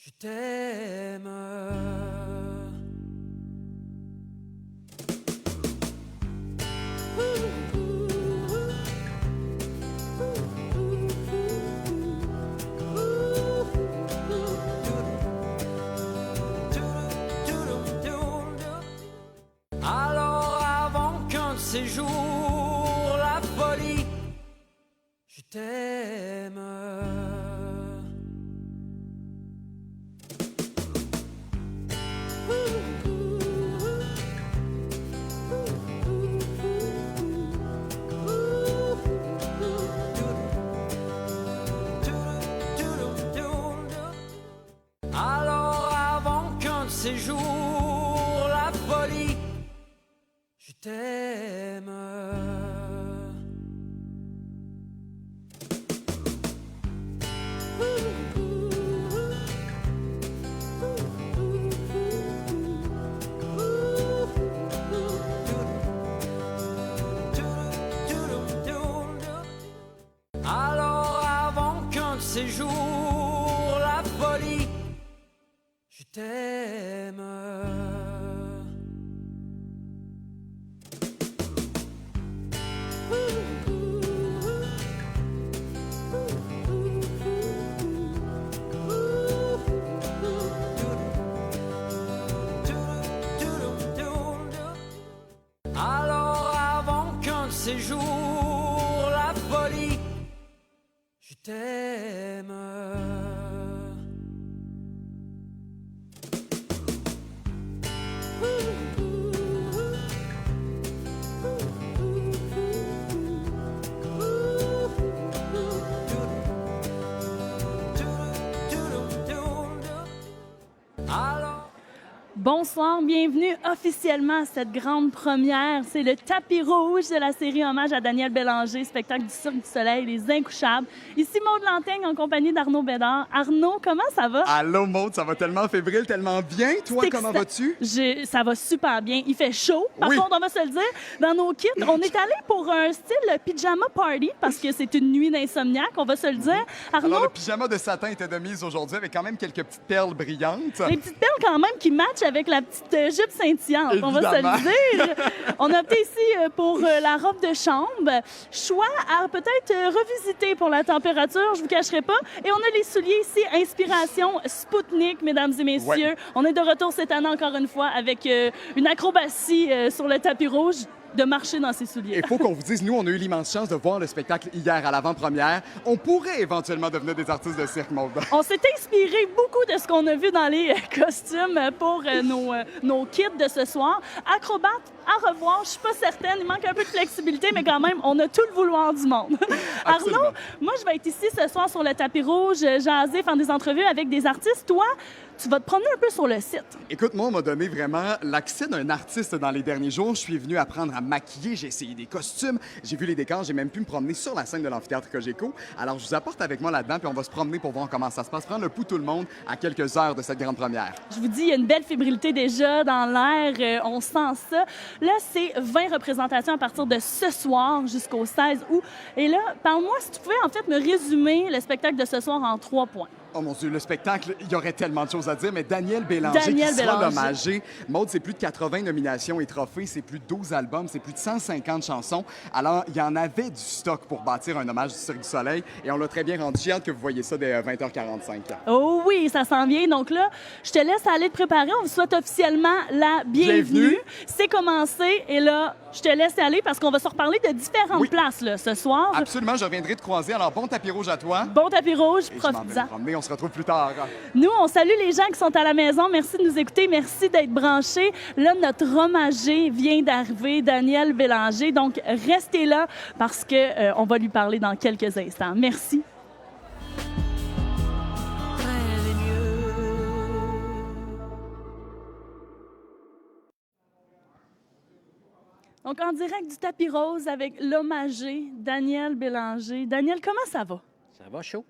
Je t'aime. Alors avant qu'un de ces jours la folie, je t'aime. Alors avant qu'un de ces jours la folie, je t'aime. Alors avant qu'un de ces jours la folie, je t'aime. Alors avant qu'un de ces jours la folie, je t'aime. Bonsoir, bienvenue officiellement à cette grande première. C'est le tapis rouge de la série Hommage à Daniel Bélanger, spectacle du Cirque du Soleil, Les Incouchables. Ici Maude Lantaigne en compagnie d'Arnaud Bédard. Arnaud, comment ça va? Allô Maude, ça va tellement fébrile, tellement bien. Toi, comment vas-tu? Ça va super bien. Il fait chaud. Par Oui. contre, on va se le dire, dans nos kits, on est allé pour un style pyjama party parce que c'est une nuit d'insomniaque, on va se le dire. Arnaud, Alors, le pyjama de satin était de mise aujourd'hui avec quand même quelques petites perles brillantes. les petites perles quand même qui matchent avec la petite jupe scintillante, on va se Évidemment. le dire. On a opté ici pour la robe de chambre. Choix à peut-être revisiter pour la température, je vous cacherai pas. Et on a les souliers ici, inspiration Spoutnik, mesdames et messieurs. Ouais. On est de retour cette année encore une fois avec une acrobatie sur le tapis rouge, de marcher dans ses souliers. Il faut qu'on vous dise, nous, on a eu l'immense chance de voir le spectacle hier à l'avant-première. On pourrait éventuellement devenir des artistes de cirque, Maude. On s'est inspiré beaucoup de ce qu'on a vu dans les costumes pour nos kits de ce soir. Acrobate, à revoir, je suis pas certaine, il manque un peu de flexibilité, mais quand même, on a tout le vouloir du monde. Absolument. Arnaud, moi, je vais être ici ce soir sur le tapis rouge, jaser, faire des entrevues avec des artistes. Toi, tu vas te promener un peu sur le site. Écoute, moi, on m'a donné vraiment l'accès d'un artiste dans les derniers jours. Je suis venu apprendre à maquiller, j'ai essayé des costumes, j'ai vu les décors, j'ai même pu me promener sur la scène de l'amphithéâtre Cogeco. Alors, je vous apporte avec moi là-dedans, puis on va se promener pour voir comment ça se passe, prendre le pouls tout le monde à quelques heures de cette grande première. Je vous dis, il y a une belle fébrilité déjà dans l'air, on sent ça. Là, c'est 20 représentations à partir de ce soir jusqu'au 16 août. Et là, parle-moi si tu pouvais en fait me résumer le spectacle de ce soir en 3 points. Oh mon Dieu, le spectacle, il y aurait tellement de choses à dire, mais Daniel Bélanger Daniel qui sera Bélanger. l'hommagé. Maude, c'est plus de 80 nominations et trophées, c'est plus de 12 albums, c'est plus de 150 chansons. Alors, il y en avait du stock pour bâtir un hommage du Cirque du Soleil et on l'a très bien rendu. J'ai hâte que vous voyez ça dès 20h45. Oh oui, ça s'en vient. Donc là, je te laisse aller te préparer. On vous souhaite officiellement la bienvenue. Bienvenue. C'est commencé. Et là, je te laisse aller parce qu'on va se reparler de différentes Oui. places là, ce soir. Absolument, je reviendrai te croiser. Alors, bon tapis rouge à toi. Bon tapis rouge, Et je m'en vais profite-en. me promener. On se retrouve plus tard. Nous, on salue les gens qui sont à la maison. Merci de nous écouter. Merci d'être branchés. Là, notre hommagé vient d'arriver, Daniel Bélanger. Donc, restez là parce que on va lui parler dans quelques instants. Merci. Rien n'est mieux. Donc, en direct du tapis rose avec l'hommagé Daniel Bélanger. Daniel, comment ça va? Ça va chaud?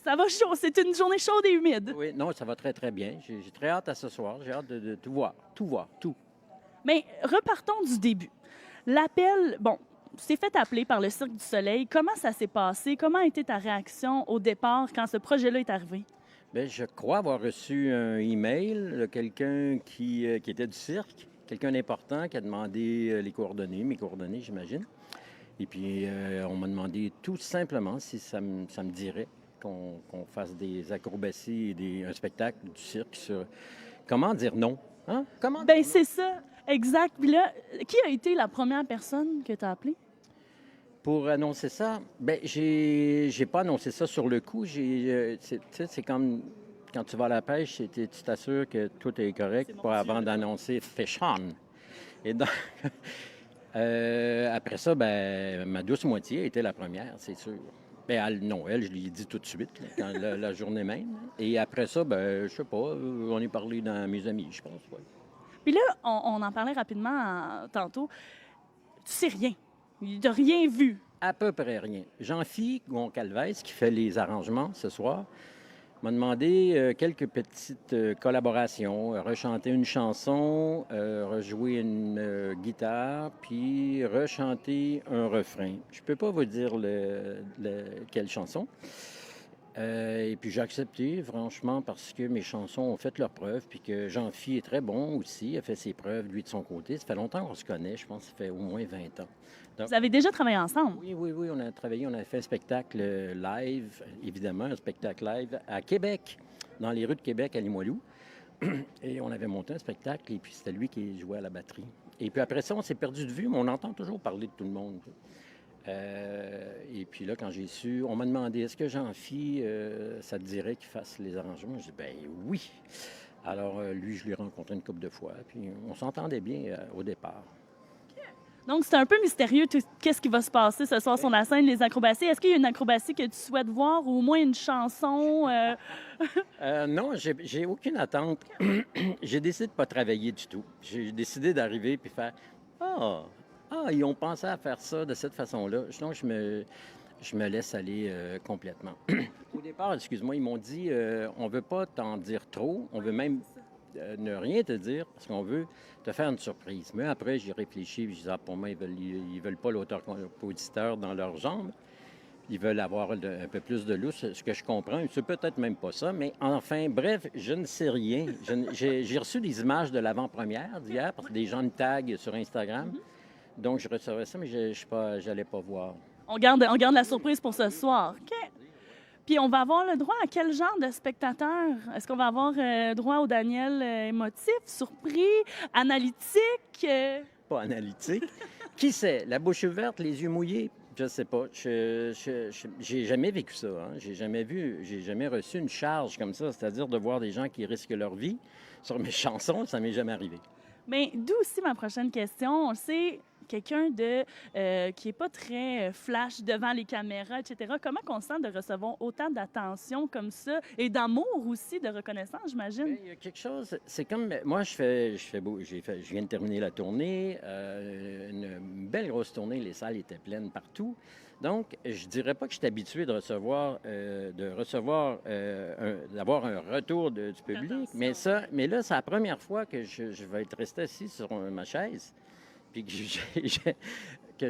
Ça va chaud. C'est une journée chaude et humide. Oui, non, ça va très, très bien. J'ai très hâte à ce soir. J'ai hâte de tout voir. Tout voir, tout. Mais repartons du début. L'appel, bon, tu t'es fait appeler par le Cirque du Soleil. Comment ça s'est passé? Comment a été ta réaction au départ quand ce projet-là est arrivé? Bien, je crois avoir reçu un email de quelqu'un qui était du cirque, quelqu'un d'important qui a demandé les coordonnées, mes coordonnées, j'imagine. Et puis, on m'a demandé tout simplement si ça me dirait qu'on fasse des acrobaties et un spectacle du cirque sur... Comment dire non? Hein? Comment dire Ben non? c'est ça, exact. Puis là, qui a été la première personne que tu as appelée? Pour annoncer ça, ben j'ai pas annoncé ça sur le coup. Tu sais, c'est comme quand tu vas à la pêche, tu t'assures que tout est correct avant d'annoncer fish on. Et donc, après ça, ben ma douce moitié était la première, c'est sûr. Ben elle, je lui ai dit tout de suite, là, quand la journée même. Et après ça, ben je sais pas, on est parlé dans mes amis, je pense. Ouais. Puis là, on en parlait rapidement tantôt. Tu sais rien. Tu n'as rien vu. À peu près rien. Jean-Phi Goncalves, qui fait les arrangements ce soir, m'a demandé quelques petites collaborations, rechanter une chanson, rejouer une guitare, puis rechanter un refrain. Je peux pas vous dire quelle chanson. Et puis j'ai accepté, franchement, parce que mes chansons ont fait leurs preuves, puis que Jean-Phi est très bon aussi, il a fait ses preuves, lui, de son côté. Ça fait longtemps qu'on se connaît, je pense que ça fait au moins 20 ans. Donc, Vous avez déjà travaillé ensemble. oui, on a travaillé, on a fait un spectacle live, évidemment, un spectacle live à Québec, dans les rues de Québec, à Limoilou. Et on avait monté un spectacle, et puis c'était lui qui jouait à la batterie. Et puis après ça, on s'est perdu de vue, mais on entend toujours parler de tout le monde. Et puis là, quand j'ai su, on m'a demandé, est-ce que Jean-Phi, ça te dirait qu'il fasse les arrangements? J'ai dit, ben oui. Alors, lui, je l'ai rencontré une couple de fois, puis on s'entendait bien au départ. Donc, c'est un peu mystérieux, qu'est-ce qui va se passer ce soir sur la scène, les acrobaties. Est-ce qu'il y a une acrobatie que tu souhaites voir ou au moins une chanson? Non, j'ai aucune attente. J'ai décidé de ne pas travailler du tout. J'ai décidé d'arriver puis faire ils ont pensé à faire ça de cette façon-là. Donc, je me laisse aller complètement. Au départ, excuse-moi, ils m'ont dit on ne veut pas t'en dire trop, on veut même ne rien te dire parce qu'on veut te faire une surprise. Mais après, j'y réfléchis et je dis pour moi, ils veulent pas l'auteur-compositeur dans leurs jambes. Ils veulent avoir un peu plus de lousse, ce que je comprends. C'est peut-être même pas ça, mais enfin, bref, je ne sais rien. J'ai reçu des images de l'avant-première d'hier, parce que des gens me taguent sur Instagram. Donc, je recevais ça, mais je n'allais pas voir. On garde la surprise pour ce soir. OK. Puis on va avoir le droit à quel genre de spectateur? Est-ce qu'on va avoir droit au Daniel émotif, surpris, analytique? Pas analytique. Qui sait? La bouche ouverte, les yeux mouillés? Je sais pas. J'ai jamais vécu ça. Hein. J'ai jamais reçu une charge comme ça, c'est-à-dire de voir des gens qui risquent leur vie sur mes chansons. Ça m'est jamais arrivé. Bien, d'où aussi ma prochaine question. On sait quelqu'un qui n'est pas très flash devant les caméras, etc. Comment on se sent de recevoir autant d'attention comme ça et d'amour aussi, de reconnaissance, j'imagine? Bien, il y a quelque chose, c'est comme, moi, je viens de terminer la tournée, une belle grosse tournée, les salles étaient pleines partout. Donc, je dirais pas que je suis habitué d'avoir un retour du public, mais là, c'est la première fois que je vais être resté assis sur ma chaise, puis que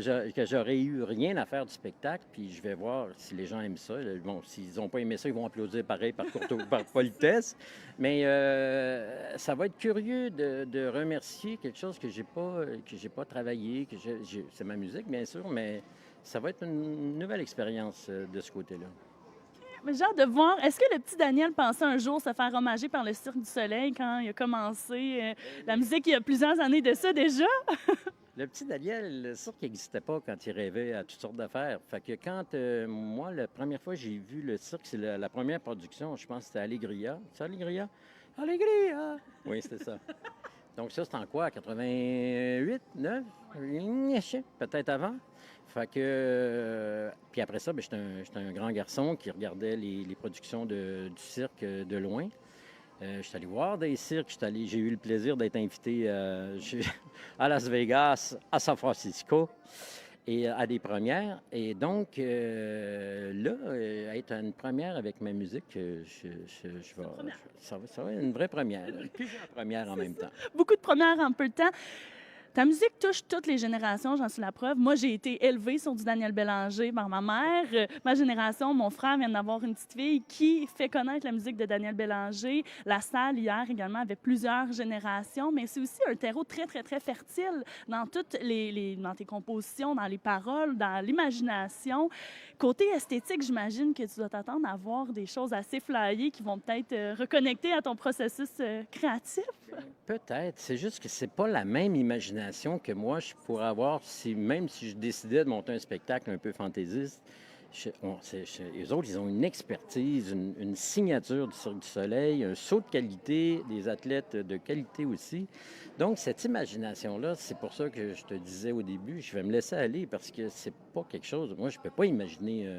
j'aurais eu rien à faire du spectacle, puis je vais voir si les gens aiment ça. Bon, s'ils n'ont pas aimé ça, ils vont applaudir pareil par politesse. Mais ça va être curieux de remercier quelque chose que j'ai pas travaillé, c'est ma musique, bien sûr, mais ça va être une nouvelle expérience de ce côté-là. Mais j'ai hâte de voir, est-ce que le petit Daniel pensait un jour se faire hommager par le Cirque du Soleil quand il a commencé la musique il y a plusieurs années de ça déjà? Le petit Daniel, le cirque n'existait pas quand il rêvait à toutes sortes d'affaires. Fait que quand, moi, la première fois que j'ai vu le cirque, c'est la première production, je pense que c'était Allegria. C'est Allegria? Allegria! Oui, c'était ça. Donc ça, c'était en quoi? 88, 9? Peut-être avant. Fait que... puis après ça, j'étais un grand garçon qui regardait les productions du cirque de loin. Je suis allé voir des cirques. J'ai eu le plaisir d'être invité à Las Vegas, à San Francisco, et à des premières. Et donc, être une première avec ma musique, ça va être une vraie première. Plusieurs premières en même temps. Beaucoup de premières en peu de temps. Ta musique touche toutes les générations, j'en suis la preuve. Moi, j'ai été élevée sur du Daniel Bélanger par ma mère. Ma génération, mon frère vient d'avoir une petite fille qui fait connaître la musique de Daniel Bélanger. La salle, hier, également, avait plusieurs générations, mais c'est aussi un terreau très, très, très fertile dans toutes dans tes compositions, dans les paroles, dans l'imagination. Côté esthétique, j'imagine que tu dois t'attendre à voir des choses assez flyées qui vont peut-être reconnecter à ton processus créatif. Peut-être. C'est juste que c'est pas la même imagination que moi je pourrais avoir même si je décidais de monter un spectacle un peu fantaisiste. Eux autres, ils ont une expertise, une signature du Cirque du Soleil, un saut de qualité, des athlètes de qualité aussi. Donc, cette imagination-là, c'est pour ça que je te disais au début, je vais me laisser aller parce que c'est pas quelque chose. Moi, je peux pas imaginer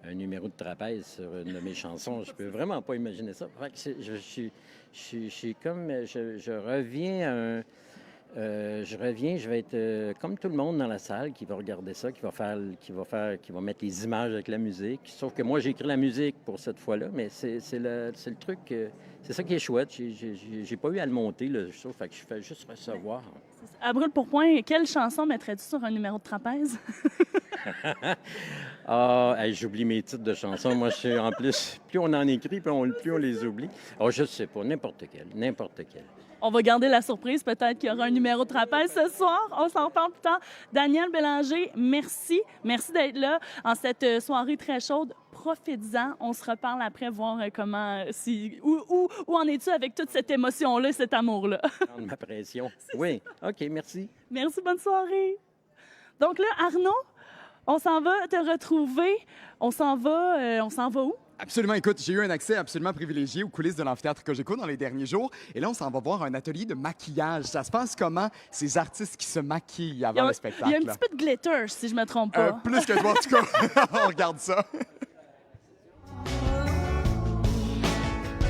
un numéro de trapèze sur une de mes chansons. Je peux vraiment pas imaginer ça. Fait que je suis comme. Je reviens à un. Je vais être comme tout le monde dans la salle qui va regarder ça, qui va mettre les images avec la musique. Sauf que moi, j'ai écrit la musique pour cette fois-là, mais c'est le truc, c'est ça qui est chouette. J'ai pas eu à le monter, le show, fait que je fais juste recevoir. À brûle pour point, quelle chanson mettrais-tu sur un numéro de trapèze? Ah, hey, j'oublie mes titres de chansons. Moi, en plus, plus on en écrit, plus on les oublie. Oh, je sais pas, n'importe quel. On va garder la surprise. Peut-être qu'il y aura un numéro de trapèze ce soir. On s'en parle plus tard. Daniel Bélanger, merci. Merci d'être là en cette soirée très chaude. Profites-en. On se reparle après, voir comment... où en es-tu avec toute cette émotion-là, cet amour-là? Prendre ma pression. Oui, OK, merci. Merci, bonne soirée. Donc là, Arnaud, on s'en va te retrouver. On s'en va où? Absolument. Écoute, j'ai eu un accès absolument privilégié aux coulisses de l'amphithéâtre Cogeco dans les derniers jours. Et là, on s'en va voir un atelier de maquillage. Ça se passe comment, ces artistes qui se maquillent avant le spectacle? Il y a un petit peu de glitter, si je me trompe pas. Plus que toi, en tout cas. On regarde ça.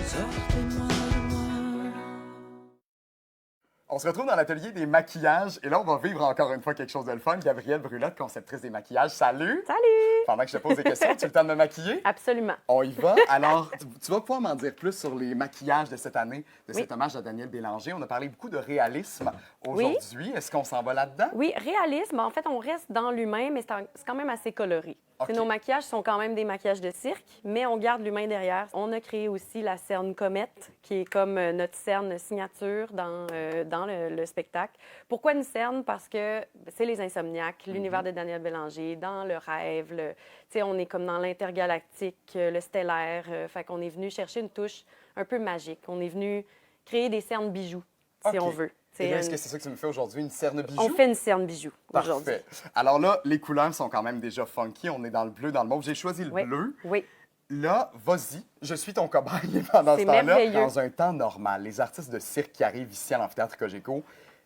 Sortez-moi de moi. On se retrouve dans l'atelier des maquillages. Et là, on va vivre encore une fois quelque chose de le fun. Gabrielle Brulotte, conceptrice des maquillages. Salut! Salut! Pendant que je te pose des questions, tu as le temps de me maquiller? Absolument. On y va. Alors, tu vas pouvoir m'en dire plus sur les maquillages de cette année, de cet hommage à Daniel Bélanger. On a parlé beaucoup de réalisme aujourd'hui. Est-ce qu'on s'en va là-dedans? Oui, réalisme. En fait, on reste dans l'humain, mais c'est quand même assez coloré. OK. Nos maquillages sont quand même des maquillages de cirque, mais on garde l'humain derrière. On a créé aussi la cerne comète, qui est comme notre cerne signature dans le spectacle. Pourquoi une cerne? Parce que c'est les insomniaques, l'univers de Daniel Bélanger, dans le rêve. On est comme dans l'intergalactique, le stellaire. Fait qu'on est venu chercher une touche un peu magique. On est venu créer des cernes bijoux, si OK. on veut. Et là, est-ce que c'est ça que tu me fais aujourd'hui, une cerne bijoux? On fait une cerne bijoux aujourd'hui. Parfait. Alors là, les couleurs sont quand même déjà funky. On est dans le bleu, dans le mauve. J'ai choisi le Oui. bleu. Oui. Là, vas-y, je suis ton cobaye pendant C'est ce temps-là. merveilleux. Dans un temps normal, les artistes de cirque qui arrivent ici à l'amphithéâtre Cogeco,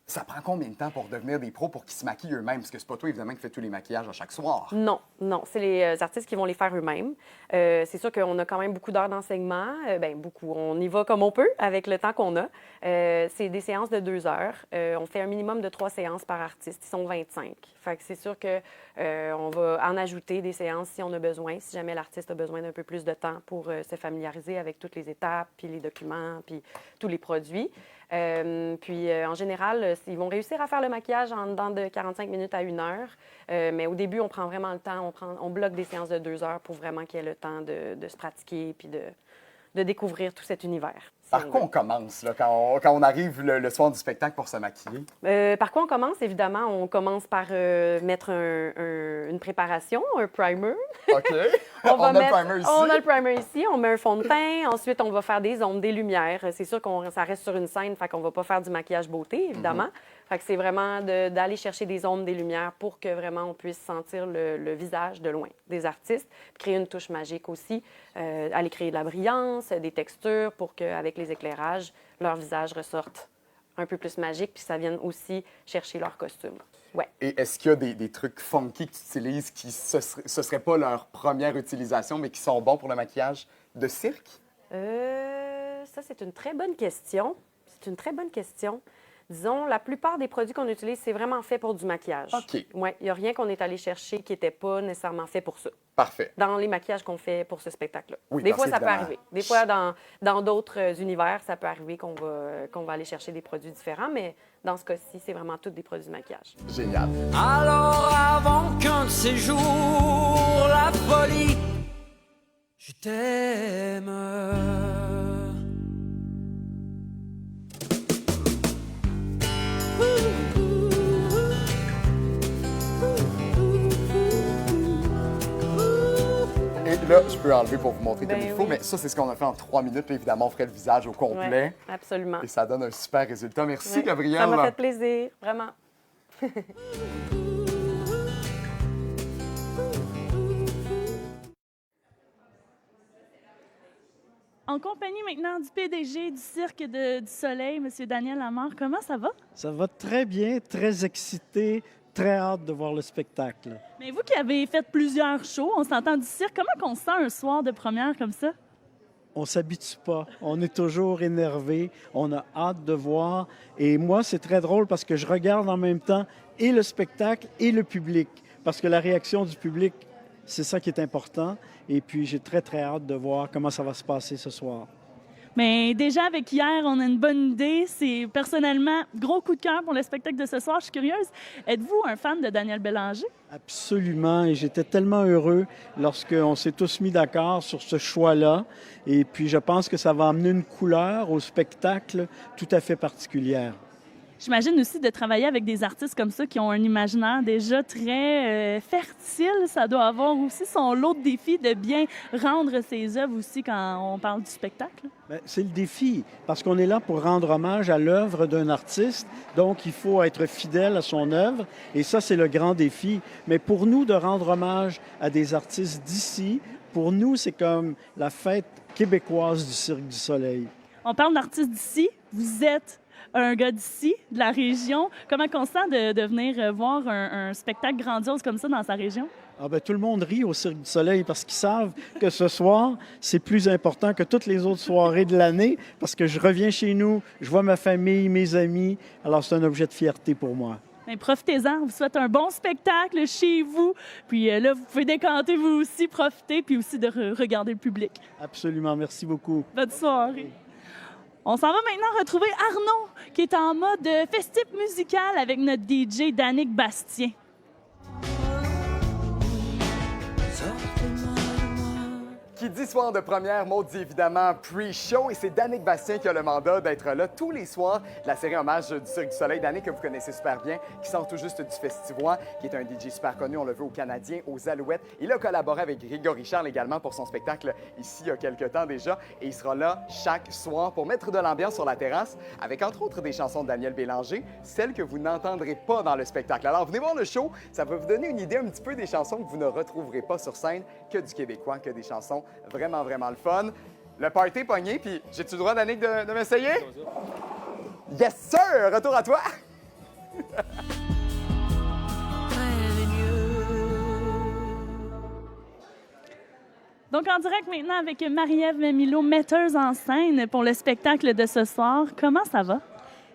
ça prend combien de temps pour devenir des pros, pour qu'ils se maquillent eux-mêmes? Parce que c'est pas toi, évidemment, qui fais tous les maquillages à chaque soir. Non, c'est les artistes qui vont les faire eux-mêmes. C'est sûr qu'on a quand même beaucoup d'heures d'enseignement. Beaucoup. On y va comme on peut avec le temps qu'on a. C'est des séances de 2 heures. On fait un minimum de 3 séances par artiste. Ils sont 25. Fait que c'est sûr que on va en ajouter des séances si on a besoin, si jamais l'artiste a besoin d'un peu plus de temps pour se familiariser avec toutes les étapes, puis les documents, puis tous les produits. En général, ils vont réussir à faire le maquillage en dedans de 45 minutes à 1 heure. Mais au début, on prend vraiment le temps. On bloque des séances de 2 heures pour vraiment qu'il y ait le temps de se pratiquer puis de découvrir tout cet univers. Par quoi on commence, là, quand on arrive le soir du spectacle pour se maquiller? Par quoi on commence? Évidemment, on commence par mettre une préparation, un primer. OK. On a le primer ici. On a le primer ici. On met un fond de teint. Ensuite, on va faire des ombres, des lumières. C'est sûr ça reste sur une scène, fait qu'on va pas faire du maquillage beauté, évidemment. Fait que c'est vraiment d'aller chercher des ombres, des lumières pour que vraiment on puisse sentir le visage de loin des artistes. Puis créer une touche magique aussi. Aller créer de la brillance, des textures pour qu'avec les éclairages, leur visage ressorte un peu plus magique, puis ça vienne aussi chercher leur costume. Ouais. Et est-ce qu'il y a des trucs funky que tu utilises qui ce serait pas leur première utilisation, mais qui sont bons pour le maquillage de cirque? Ça, c'est une très bonne question. Disons, la plupart des produits qu'on utilise, c'est vraiment fait pour du maquillage. OK. Oui, il n'y a rien qu'on est allé chercher qui n'était pas nécessairement fait pour ça. Parfait. dans les maquillages qu'on fait pour ce spectacle-là. Oui, Des parce fois, ça peut qu'évidemment- arriver. Des fois, dans d'autres univers, ça peut arriver qu'on va aller chercher des produits différents, mais dans ce cas-ci, c'est vraiment tous des produits de maquillage. Génial. Alors avant qu'un de ces jours la folie, je t'aime. Et là, je peux enlever pour vous montrer comme Ben il faut, oui. mais ça, c'est ce qu'on a fait en 3 minutes. Puis évidemment, on ferait le visage au complet. Ouais, absolument. Et ça donne un super résultat. Merci, Ouais. Gabrielle. Ça m'a fait plaisir, vraiment. En compagnie maintenant du PDG du Cirque du Soleil, M. Daniel Lamar. Comment ça va? Ça va très bien, très excité, très hâte de voir le spectacle. Mais vous qui avez fait plusieurs shows, on s'entend du cirque, comment qu'on se sent un soir de première comme ça? On s'habitue pas, on est toujours énervé, on a hâte de voir. Et moi, c'est très drôle parce que je regarde en même temps et le spectacle et le public, parce que la réaction du public, c'est ça qui est important. Et puis, j'ai très, très hâte de voir comment ça va se passer ce soir. Mais déjà, avec hier, on a une bonne idée. C'est personnellement gros coup de cœur pour le spectacle de ce soir. Je suis curieuse. Êtes-vous un fan de Daniel Bélanger? Absolument, et j'étais tellement heureux lorsqu'on s'est tous mis d'accord sur ce choix-là. Et puis, je pense que ça va amener une couleur au spectacle tout à fait particulière. J'imagine aussi de travailler avec des artistes comme ça qui ont un imaginaire déjà très fertile. Ça doit avoir aussi son lot de défis de bien rendre ses œuvres aussi quand on parle du spectacle. Bien, c'est le défi, parce qu'on est là pour rendre hommage à l'œuvre d'un artiste, donc il faut être fidèle à son œuvre, et ça, c'est le grand défi. Mais pour nous, de rendre hommage à des artistes d'ici, pour nous, c'est comme la fête québécoise du Cirque du Soleil. On parle d'artistes d'ici. Vous êtes un gars d'ici, de la région. Comment on se sent de venir voir un spectacle grandiose comme ça dans sa région? Ah ben, tout le monde rit au Cirque du Soleil parce qu'ils savent que ce soir, c'est plus important que toutes les autres soirées de l'année parce que je reviens chez nous, je vois ma famille, mes amis. Alors, c'est un objet de fierté pour moi. Bien, profitez-en. On vous souhaite un bon spectacle chez vous. Puis là, vous pouvez décanter vous aussi, profiter, puis aussi de regarder le public. Absolument. Merci beaucoup. Bonne soirée. On s'en va maintenant retrouver Arnaud, qui est en mode festif musical avec notre DJ Danick Bastien. Qui dit soir de première, Maud dit évidemment pre-show. Et c'est Danick Bastien qui a le mandat d'être là tous les soirs de la série Hommage du Cirque du Soleil. Danick, que vous connaissez super bien, qui sort tout juste du Festivois, qui est un DJ super connu, on l'a vu aux Canadiens, aux Alouettes. Il a collaboré avec Grégory Charles également pour son spectacle ici il y a quelques temps déjà. Et il sera là chaque soir pour mettre de l'ambiance sur la terrasse avec entre autres des chansons de Daniel Bélanger, celles que vous n'entendrez pas dans le spectacle. Alors venez voir le show, ça va vous donner une idée un petit peu des chansons que vous ne retrouverez pas sur scène, que du québécois, que des chansons vraiment, vraiment le fun. Le party est pogné, puis j'ai-tu le droit, Danick, de m'essayer? Yes, sir! Retour à toi! Donc, en direct maintenant avec Marie-Ève Memilo, metteuse en scène pour le spectacle de ce soir. Comment ça va?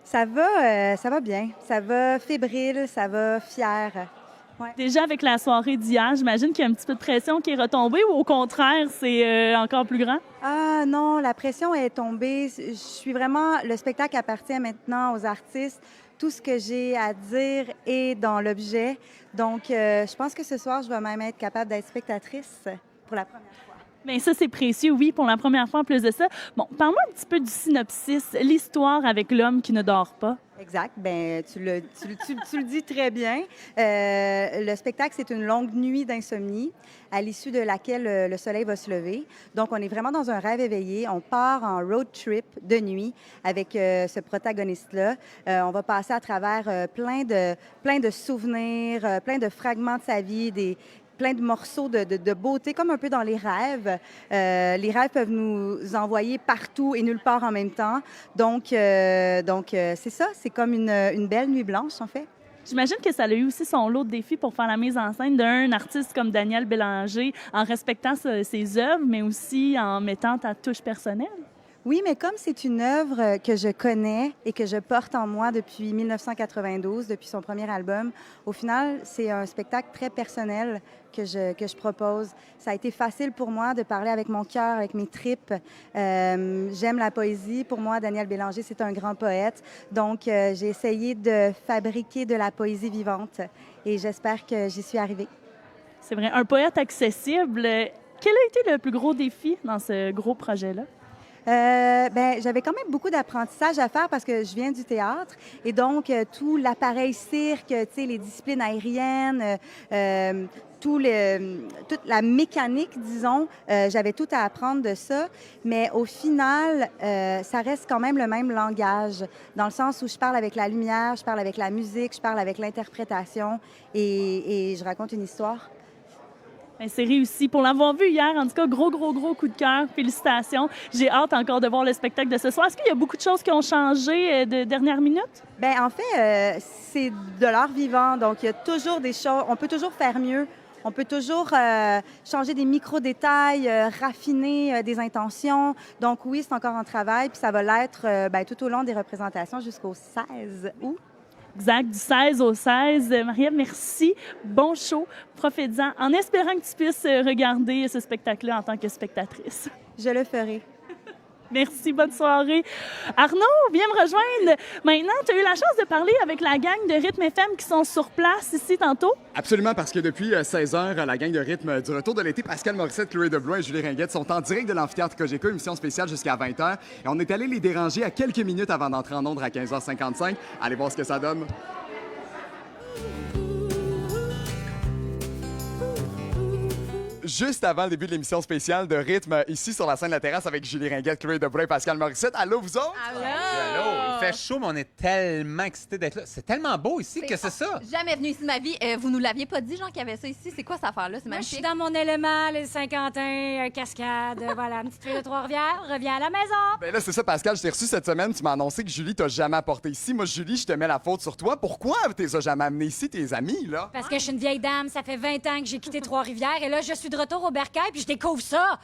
Ça va bien. Ça va fébrile, ça va fier. Ouais. Déjà avec la soirée d'hier, j'imagine qu'il y a un petit peu de pression qui est retombée ou au contraire, c'est encore plus grand? Ah non, la pression est tombée. Je suis vraiment... Le spectacle appartient maintenant aux artistes. Tout ce que j'ai à dire est dans l'objet. Donc, je pense que ce soir, je vais même être capable d'être spectatrice pour la première fois. Bien, ça, c'est précieux, oui, pour la première fois en plus de ça. Bon, parle-moi un petit peu du synopsis, l'histoire avec l'homme qui ne dort pas. Exact. Ben, tu le dis très bien. Le spectacle, c'est une longue nuit d'insomnie à l'issue de laquelle le soleil va se lever. Donc, on est vraiment dans un rêve éveillé. On part en road trip de nuit avec ce protagoniste-là. On va passer à travers plein de souvenirs, plein de fragments de sa vie, plein de morceaux de beauté, comme un peu dans les rêves. Les rêves peuvent nous envoyer partout et nulle part en même temps. Donc c'est ça, c'est comme une belle nuit blanche, en fait. J'imagine que ça a eu aussi son lot de défis pour faire la mise en scène d'un artiste comme Daniel Bélanger en respectant ses œuvres, mais aussi en mettant ta touche personnelle. Oui, mais comme c'est une œuvre que je connais et que je porte en moi depuis 1992, depuis son premier album, au final, c'est un spectacle très personnel que je propose. Ça a été facile pour moi de parler avec mon cœur, avec mes tripes. J'aime la poésie. Pour moi, Daniel Bélanger, c'est un grand poète. Donc, j'ai essayé de fabriquer de la poésie vivante et j'espère que j'y suis arrivée. C'est vrai, un poète accessible. Quel a été le plus gros défi dans ce gros projet-là? J'avais quand même beaucoup d'apprentissage à faire parce que je viens du théâtre et donc tout l'appareil cirque, tu sais, les disciplines aériennes, toute la mécanique, disons, j'avais tout à apprendre de ça, mais au final, ça reste quand même le même langage, dans le sens où je parle avec la lumière, je parle avec la musique, je parle avec l'interprétation et je raconte une histoire. Bien, c'est réussi. Pour l'avoir vu hier, en tout cas, gros coup de cœur. Félicitations. J'ai hâte encore de voir le spectacle de ce soir. Est-ce qu'il y a beaucoup de choses qui ont changé de dernière minute? Bien, en fait, c'est de l'art vivant, donc il y a toujours des choses, on peut toujours faire mieux. On peut toujours changer des micro-détails, raffiner des intentions. Donc oui, c'est encore en travail, puis ça va l'être tout au long des représentations jusqu'au 16 août. Exact, du 16 au 16. Marie-Ève, merci. Bon show. Profite-en, en espérant que tu puisses regarder ce spectacle-là en tant que spectatrice. Je le ferai. Merci, bonne soirée. Arnaud, viens me rejoindre. Maintenant, tu as eu la chance de parler avec la gang de Rythme FM qui sont sur place ici tantôt. Absolument, parce que depuis 16h, la gang de rythme du retour de l'été, Pascal Morissette, Chloé Deblois et Julie Ringuette sont en direct de l'amphithéâtre Cogeco, émission spéciale jusqu'à 20h. Et on est allé les déranger à quelques minutes avant d'entrer en ondes à 15h55. Allez voir ce que ça donne. Juste avant le début de l'émission spéciale de rythme, ici sur la scène de la terrasse avec Julie Ringuette, Chloé Deblois et Pascal Morissette. Allô, vous autres? Allô! Il fait chaud, mais on est tellement excités d'être là. C'est tellement beau ici que c'est ça. Jamais venu ici de ma vie. Vous nous l'aviez pas dit, Jean, qu'il y avait ça ici. C'est quoi cette affaire-là? C'est Moi, je suis magnifique. dans mon élément, les Saint-Quentin, cascade, voilà, une petite fille de Trois-Rivières, reviens à la maison. Ben là, c'est ça, Pascal. Je t'ai reçu cette semaine. Tu m'as annoncé que Julie t'a jamais apporté ici. Moi, Julie, je te mets la faute sur toi. Pourquoi tu les as jamais amenés ici, tes amis, là? Parce que je suis une vieille dame, ça fait 20 ans que j'ai quitté Trois-Rivières et là, je suis de retour au Bercail puis je découvre ça.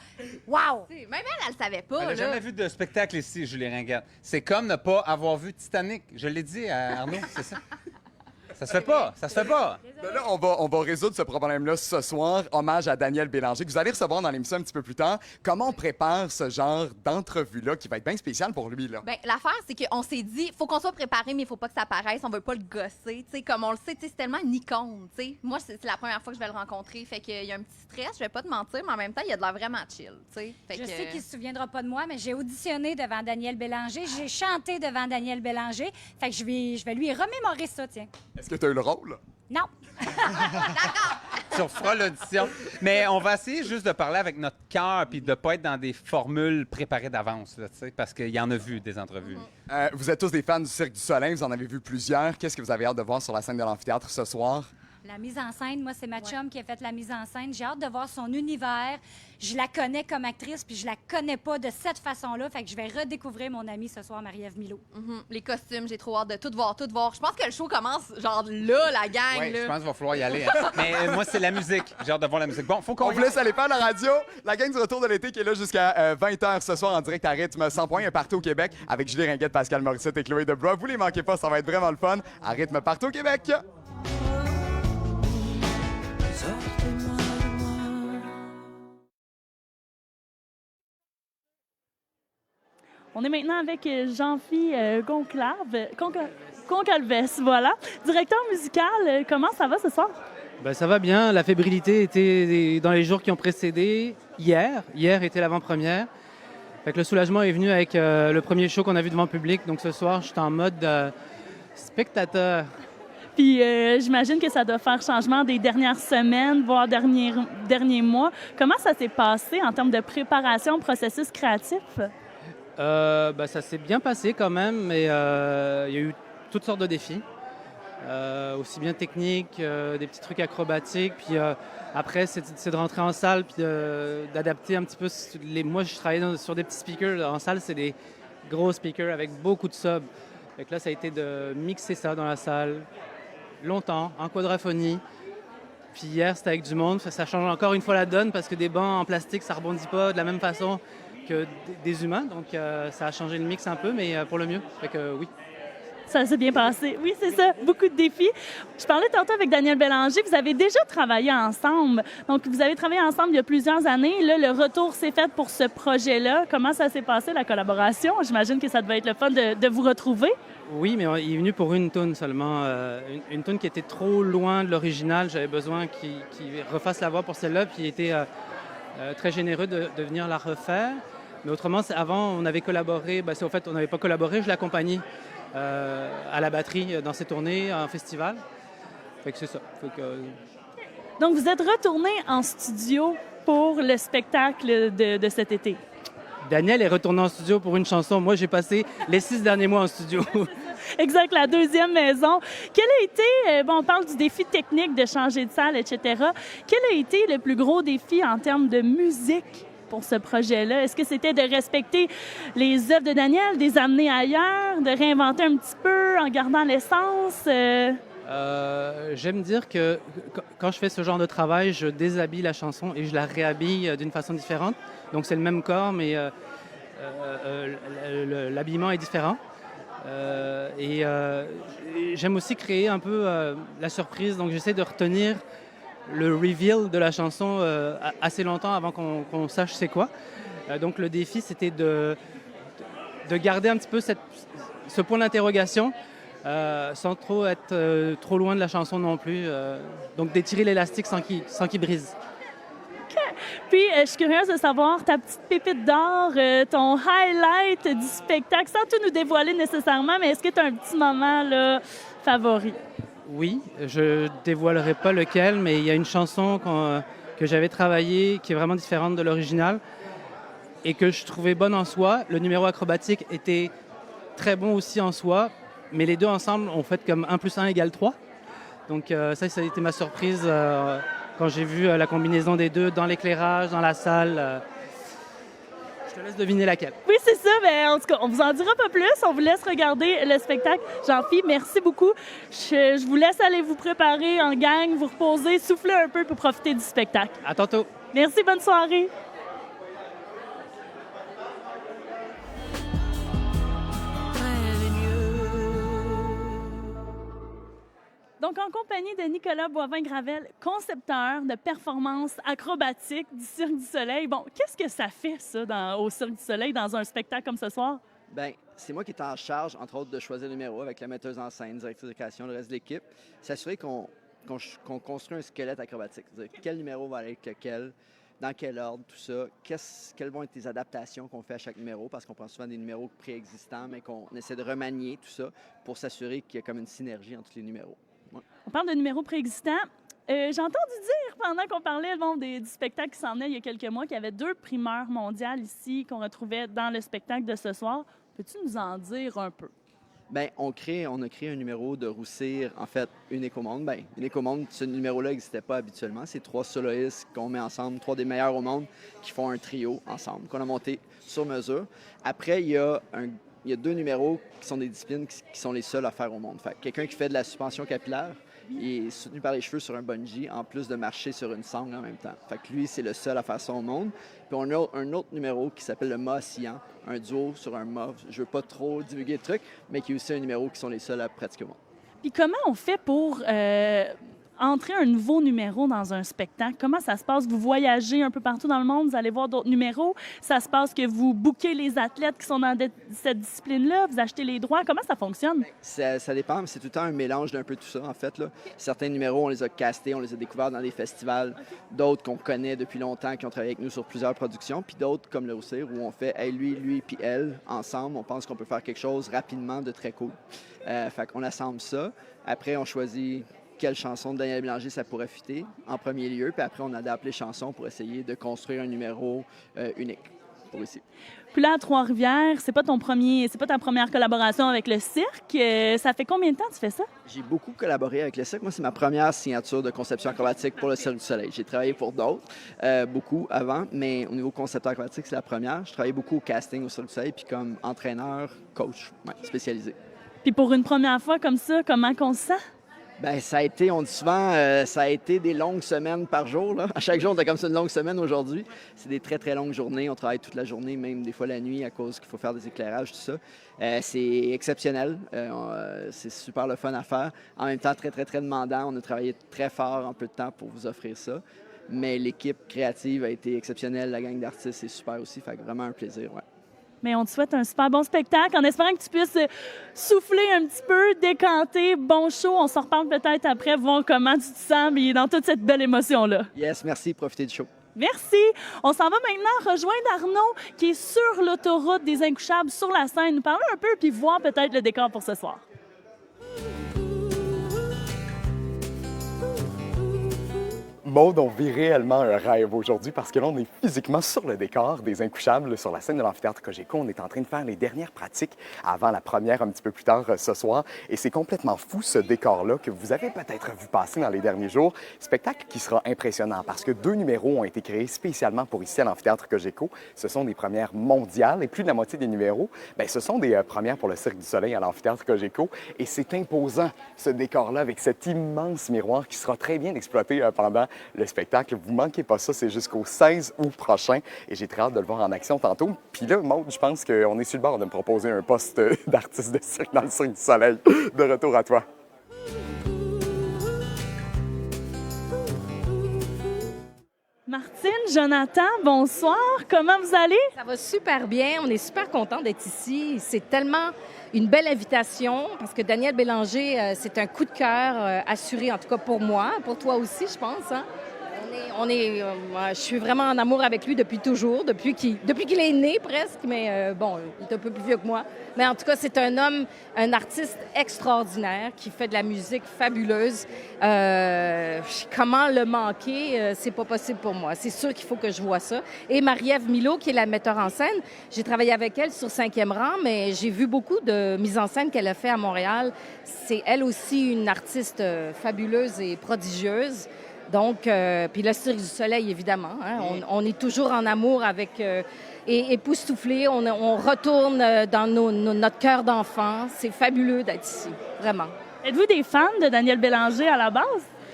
Wow! Même elle le savait pas. Elle n'a là. jamais vu de spectacle ici, Julie Ringuette. C'est comme ne pas avoir vu Titanic. Je l'ai dit à Arnaud, c'est ça. Ça se fait pas, ça se fait pas. Ben là, on va résoudre ce problème-là ce soir. Hommage à Daniel Bélanger, que vous allez recevoir dans l'émission un petit peu plus tard. Comment on prépare ce genre d'entrevue-là qui va être bien spécial pour lui, là? Ben, l'affaire, c'est qu'on s'est dit, faut qu'on soit préparé, mais il faut pas que ça paraisse. On veut pas le gosser. T'sais, comme on le sait, c'est tellement une icône. T'sais. Moi, c'est la première fois que je vais le rencontrer. Fait qu'il y a un petit stress, je vais pas te mentir, mais en même temps, il y a de l'air vraiment chill. Fait Je que... sais qu'il se souviendra pas de moi, mais j'ai auditionné devant Daniel Bélanger, j'ai chanté devant Daniel Bélanger. Fait que je vais lui remémorer ça, tiens. Est-ce que tu as eu le rôle? Non. Tu referas l'audition. Mais on va essayer juste de parler avec notre cœur puis de pas être dans des formules préparées d'avance, là, parce qu'il y en a vu des entrevues. Vous êtes tous des fans du Cirque du Soleil, vous en avez vu plusieurs. Qu'est-ce que vous avez hâte de voir sur la scène de l'amphithéâtre ce soir? La mise en scène, moi, c'est ma chum qui a fait la mise en scène. J'ai hâte de voir son univers. Je la connais comme actrice, puis je la connais pas de cette façon-là. Fait que je vais redécouvrir mon amie ce soir, Marie-Ève Milot. Les costumes, j'ai trop hâte de tout voir, tout voir. Je pense que le show commence, genre, là, la gang, Oui, là. je pense qu'il va falloir y aller. Hein. Mais moi, c'est la musique. J'ai hâte de voir la musique. Bon, faut qu'on On vous laisse aller faire la radio. La gang du retour de l'été qui est là jusqu'à 20h ce soir en direct à rythme 100 points partout au Québec avec Julie Ringuette, Pascal Morissette et Chloé Deblois. Vous les manquez pas, ça va être vraiment le fun. À rythme partout au Québec. Sortez-moi de moi. On est maintenant avec Jean-Philippe Concalves, voilà. Directeur musical, comment ça va ce soir? Ben, ça va bien. La fébrilité était dans les jours qui ont précédé. Hier était l'avant-première. Fait que le soulagement est venu avec le premier show qu'on a vu devant le public. Donc ce soir, je suis en mode spectateur. Puis j'imagine que ça doit faire changement des dernières semaines, voire derniers mois. Comment ça s'est passé en termes de préparation, processus créatif? Ça s'est bien passé quand même, mais il y a eu toutes sortes de défis. Aussi bien techniques, des petits trucs acrobatiques. Puis après, c'est de rentrer en salle puis d'adapter un petit peu. Moi, je travaillais sur des petits speakers. En salle, c'est des gros speakers avec beaucoup de subs. Fait que là, ça a été de mixer ça dans la salle longtemps, en quadraphonie. Puis hier, c'était avec du monde. Ça change encore une fois la donne parce que des bancs en plastique, ça rebondit pas de la même façon que des humains. Donc, ça a changé le mix un peu, mais pour le mieux. Fait que oui. Ça s'est bien passé. Oui, c'est ça. Beaucoup de défis. Je parlais tantôt avec Daniel Bélanger. Vous avez déjà travaillé ensemble. Donc, vous avez travaillé ensemble il y a plusieurs années. Là, le retour s'est fait pour ce projet-là. Comment ça s'est passé, la collaboration? J'imagine que ça devait être le fun de vous retrouver. Oui, mais il est venu pour une toune seulement. Une toune qui était trop loin de l'original. J'avais besoin qu'il refasse la voix pour celle-là. Puis il était très généreux de venir la refaire. Mais autrement, avant, on avait collaboré. Au fait, on n'avait pas collaboré. Je l'accompagnais à la batterie dans ses tournées, en festival. Fait que c'est ça. Donc, vous êtes retourné en studio pour le spectacle de cet été. Daniel est retourné en studio pour une chanson. Moi, j'ai passé les 6 derniers mois en studio. Exact, la deuxième maison. Quel a été, on parle du défi technique de changer de salle, etc. Quel a été le plus gros défi en termes de musique pour ce projet-là? Est-ce que c'était de respecter les œuvres de Daniel, de les amener ailleurs, de réinventer un petit peu en gardant l'essence? J'aime dire que quand je fais ce genre de travail, je déshabille la chanson et je la réhabille d'une façon différente. Donc c'est le même corps, mais l'habillement est différent. J'aime aussi créer un peu la surprise. Donc j'essaie de retenir le reveal de la chanson assez longtemps avant qu'on sache c'est quoi. Donc le défi, c'était de garder un petit peu ce point d'interrogation sans trop être trop loin de la chanson non plus. Donc d'étirer l'élastique sans qu'il brise. Puis, je suis curieuse de savoir ta petite pépite d'or, ton highlight du spectacle, sans tout nous dévoiler nécessairement, mais est-ce que tu as un petit moment là, favori? Oui, je dévoilerai pas lequel, mais il y a une chanson que j'avais travaillée qui est vraiment différente de l'original et que je trouvais bonne en soi. Le numéro acrobatique était très bon aussi en soi, mais les deux ensemble ont fait comme 1 + 1 = 3. Donc ça a été ma surprise quand j'ai vu la combinaison des deux dans l'éclairage, dans la salle. Je te laisse deviner laquelle. Oui, c'est ça. Mais en tout cas, on vous en dira pas plus. On vous laisse regarder le spectacle. Jean-Philippe, merci beaucoup. Je vous laisse aller vous préparer en gang, vous reposer, souffler un peu pour profiter du spectacle. À tantôt. Merci, bonne soirée. Donc, en compagnie de Nicolas Boivin-Gravel, concepteur de performances acrobatiques du Cirque du Soleil. Bon, qu'est-ce que ça fait, ça, au Cirque du Soleil, dans un spectacle comme ce soir? Bien, c'est moi qui est en charge, entre autres, de choisir le numéro avec la metteuse en scène, directrice de création, le reste de l'équipe. S'assurer qu'on construit un squelette acrobatique. C'est-à-dire quel numéro va aller avec lequel, dans quel ordre, tout ça. Quelles vont être les adaptations qu'on fait à chaque numéro, parce qu'on prend souvent des numéros préexistants, mais qu'on essaie de remanier tout ça pour s'assurer qu'il y a comme une synergie entre les numéros. Ouais. On parle de numéros préexistants. J'ai entendu dire, pendant qu'on parlait du spectacle qui s'en venait il y a quelques mois, qu'il y avait 2 primeurs mondiales ici qu'on retrouvait dans le spectacle de ce soir. Peux-tu nous en dire un peu? Bien, on a créé un numéro de Roussir, en fait, Unique au monde. Bien, Unique au monde, ce numéro-là n'existait pas habituellement. C'est 3 soloistes qu'on met ensemble, 3 des meilleurs au monde qui font un trio ensemble, qu'on a monté sur mesure. Après, il y a 2 numéros qui sont des disciplines qui sont les seuls à faire au monde. Fait quelqu'un qui fait de la suspension capillaire, il est soutenu par les cheveux sur un bungee, en plus de marcher sur une sangle en même temps. Fait que lui, c'est le seul à faire ça au monde. Puis on a un autre numéro qui s'appelle le mât oscillant, un duo sur un mât. Je veux pas trop divulguer le truc, mais qui est aussi un numéro qui sont les seuls à pratiquer au monde. Puis comment on fait pour entrer un nouveau numéro dans un spectacle? Comment ça se passe? Vous voyagez un peu partout dans le monde, vous allez voir d'autres numéros. Ça se passe que vous bookez les athlètes qui sont dans cette discipline-là, vous achetez les droits. Comment ça fonctionne? Ça dépend, mais c'est tout le temps un mélange d'un peu tout ça, en fait. Là. Certains numéros, on les a castés, on les a découverts dans des festivals. D'autres qu'on connaît depuis longtemps, qui ont travaillé avec nous sur plusieurs productions. Puis d'autres, comme le Roussir, où on fait hey, lui, puis elle, ensemble. On pense qu'on peut faire quelque chose rapidement de très cool. Fait qu'on assemble ça. Après, on choisit quelle chanson de Daniel Bélanger ça pourrait fitter en premier lieu, puis après on adapte les chansons pour essayer de construire un numéro unique pour ici. Puis là, à Trois-Rivières, c'est pas ta première collaboration avec le cirque. Ça fait combien de temps que tu fais ça? J'ai beaucoup collaboré avec le cirque. Moi, c'est ma première signature de conception acrobatique pour le Cirque du Soleil. J'ai travaillé pour d'autres, beaucoup avant, mais au niveau concepteur acrobatique, c'est la première. Je travaillais beaucoup au casting au Cirque du Soleil, puis comme entraîneur, coach, spécialisé. Puis pour une première fois comme ça, comment qu'on se sent? Ben, ça a été, on dit souvent, ça a été des longues semaines par jour. Là. À chaque jour, on a comme ça une longue semaine aujourd'hui. C'est des très, très longues journées. On travaille toute la journée, même des fois la nuit, à cause qu'il faut faire des éclairages, tout ça. C'est exceptionnel. C'est super le fun à faire. En même temps, très, très, très demandant. On a travaillé très fort en peu de temps pour vous offrir ça. Mais l'équipe créative a été exceptionnelle. La gang d'artistes est super aussi. Fait que vraiment un plaisir, ouais. Mais on te souhaite un super bon spectacle en espérant que tu puisses souffler un petit peu, décanter. Bon show. On s'en reparle peut-être après, voir comment tu te sens mais dans toute cette belle émotion-là. Yes, merci. Profitez du show. Merci. On s'en va maintenant rejoindre Arnaud qui est sur l'autoroute des Incouchables sur la scène. Nous parler un peu puis voir peut-être le décor pour ce soir. Maude, on vit réellement un rêve aujourd'hui parce que là, on est physiquement sur le décor des Incouchables, sur la scène de l'amphithéâtre Cogeco. On est en train de faire les dernières pratiques avant la première un petit peu plus tard ce soir. Et c'est complètement fou, ce décor-là, que vous avez peut-être vu passer dans les derniers jours. Spectacle qui sera impressionnant parce que 2 numéros ont été créés spécialement pour ici à l'amphithéâtre Cogeco. Ce sont des premières mondiales et plus de la moitié des numéros, bien, ce sont des premières pour le Cirque du Soleil à l'amphithéâtre Cogeco. Et c'est imposant, ce décor-là, avec cet immense miroir qui sera très bien exploité pendant le spectacle. Vous manquez pas ça, c'est jusqu'au 16 août prochain et j'ai très hâte de le voir en action tantôt. Puis là, Maude, je pense qu'on est sur le bord de me proposer un poste d'artiste de cirque dans le Cirque du Soleil. De retour à toi. Martine, Jonathan, bonsoir. Comment vous allez? Ça va super bien. On est super contents d'être ici. C'est tellement une belle invitation parce que Daniel Bélanger, c'est un coup de cœur assuré, en tout cas pour moi, pour toi aussi, je pense. Hein? Je suis vraiment en amour avec lui depuis toujours, depuis qu'il est né presque, mais bon, il est un peu plus vieux que moi. Mais en tout cas, c'est un homme, un artiste extraordinaire qui fait de la musique fabuleuse. Comment le manquer, c'est pas possible pour moi. C'est sûr qu'il faut que je vois ça. Et Marie-Ève Milot, qui est la metteur en scène, j'ai travaillé avec elle sur 5e rang, mais j'ai vu beaucoup de mises en scène qu'elle a fait à Montréal. C'est elle aussi une artiste fabuleuse et prodigieuse. Donc, puis le Cirque du Soleil, évidemment. Hein? On est toujours en amour avec... et époustouflé, on retourne dans notre cœur d'enfant. C'est fabuleux d'être ici, vraiment. Êtes-vous des fans de Daniel Bélanger à la base?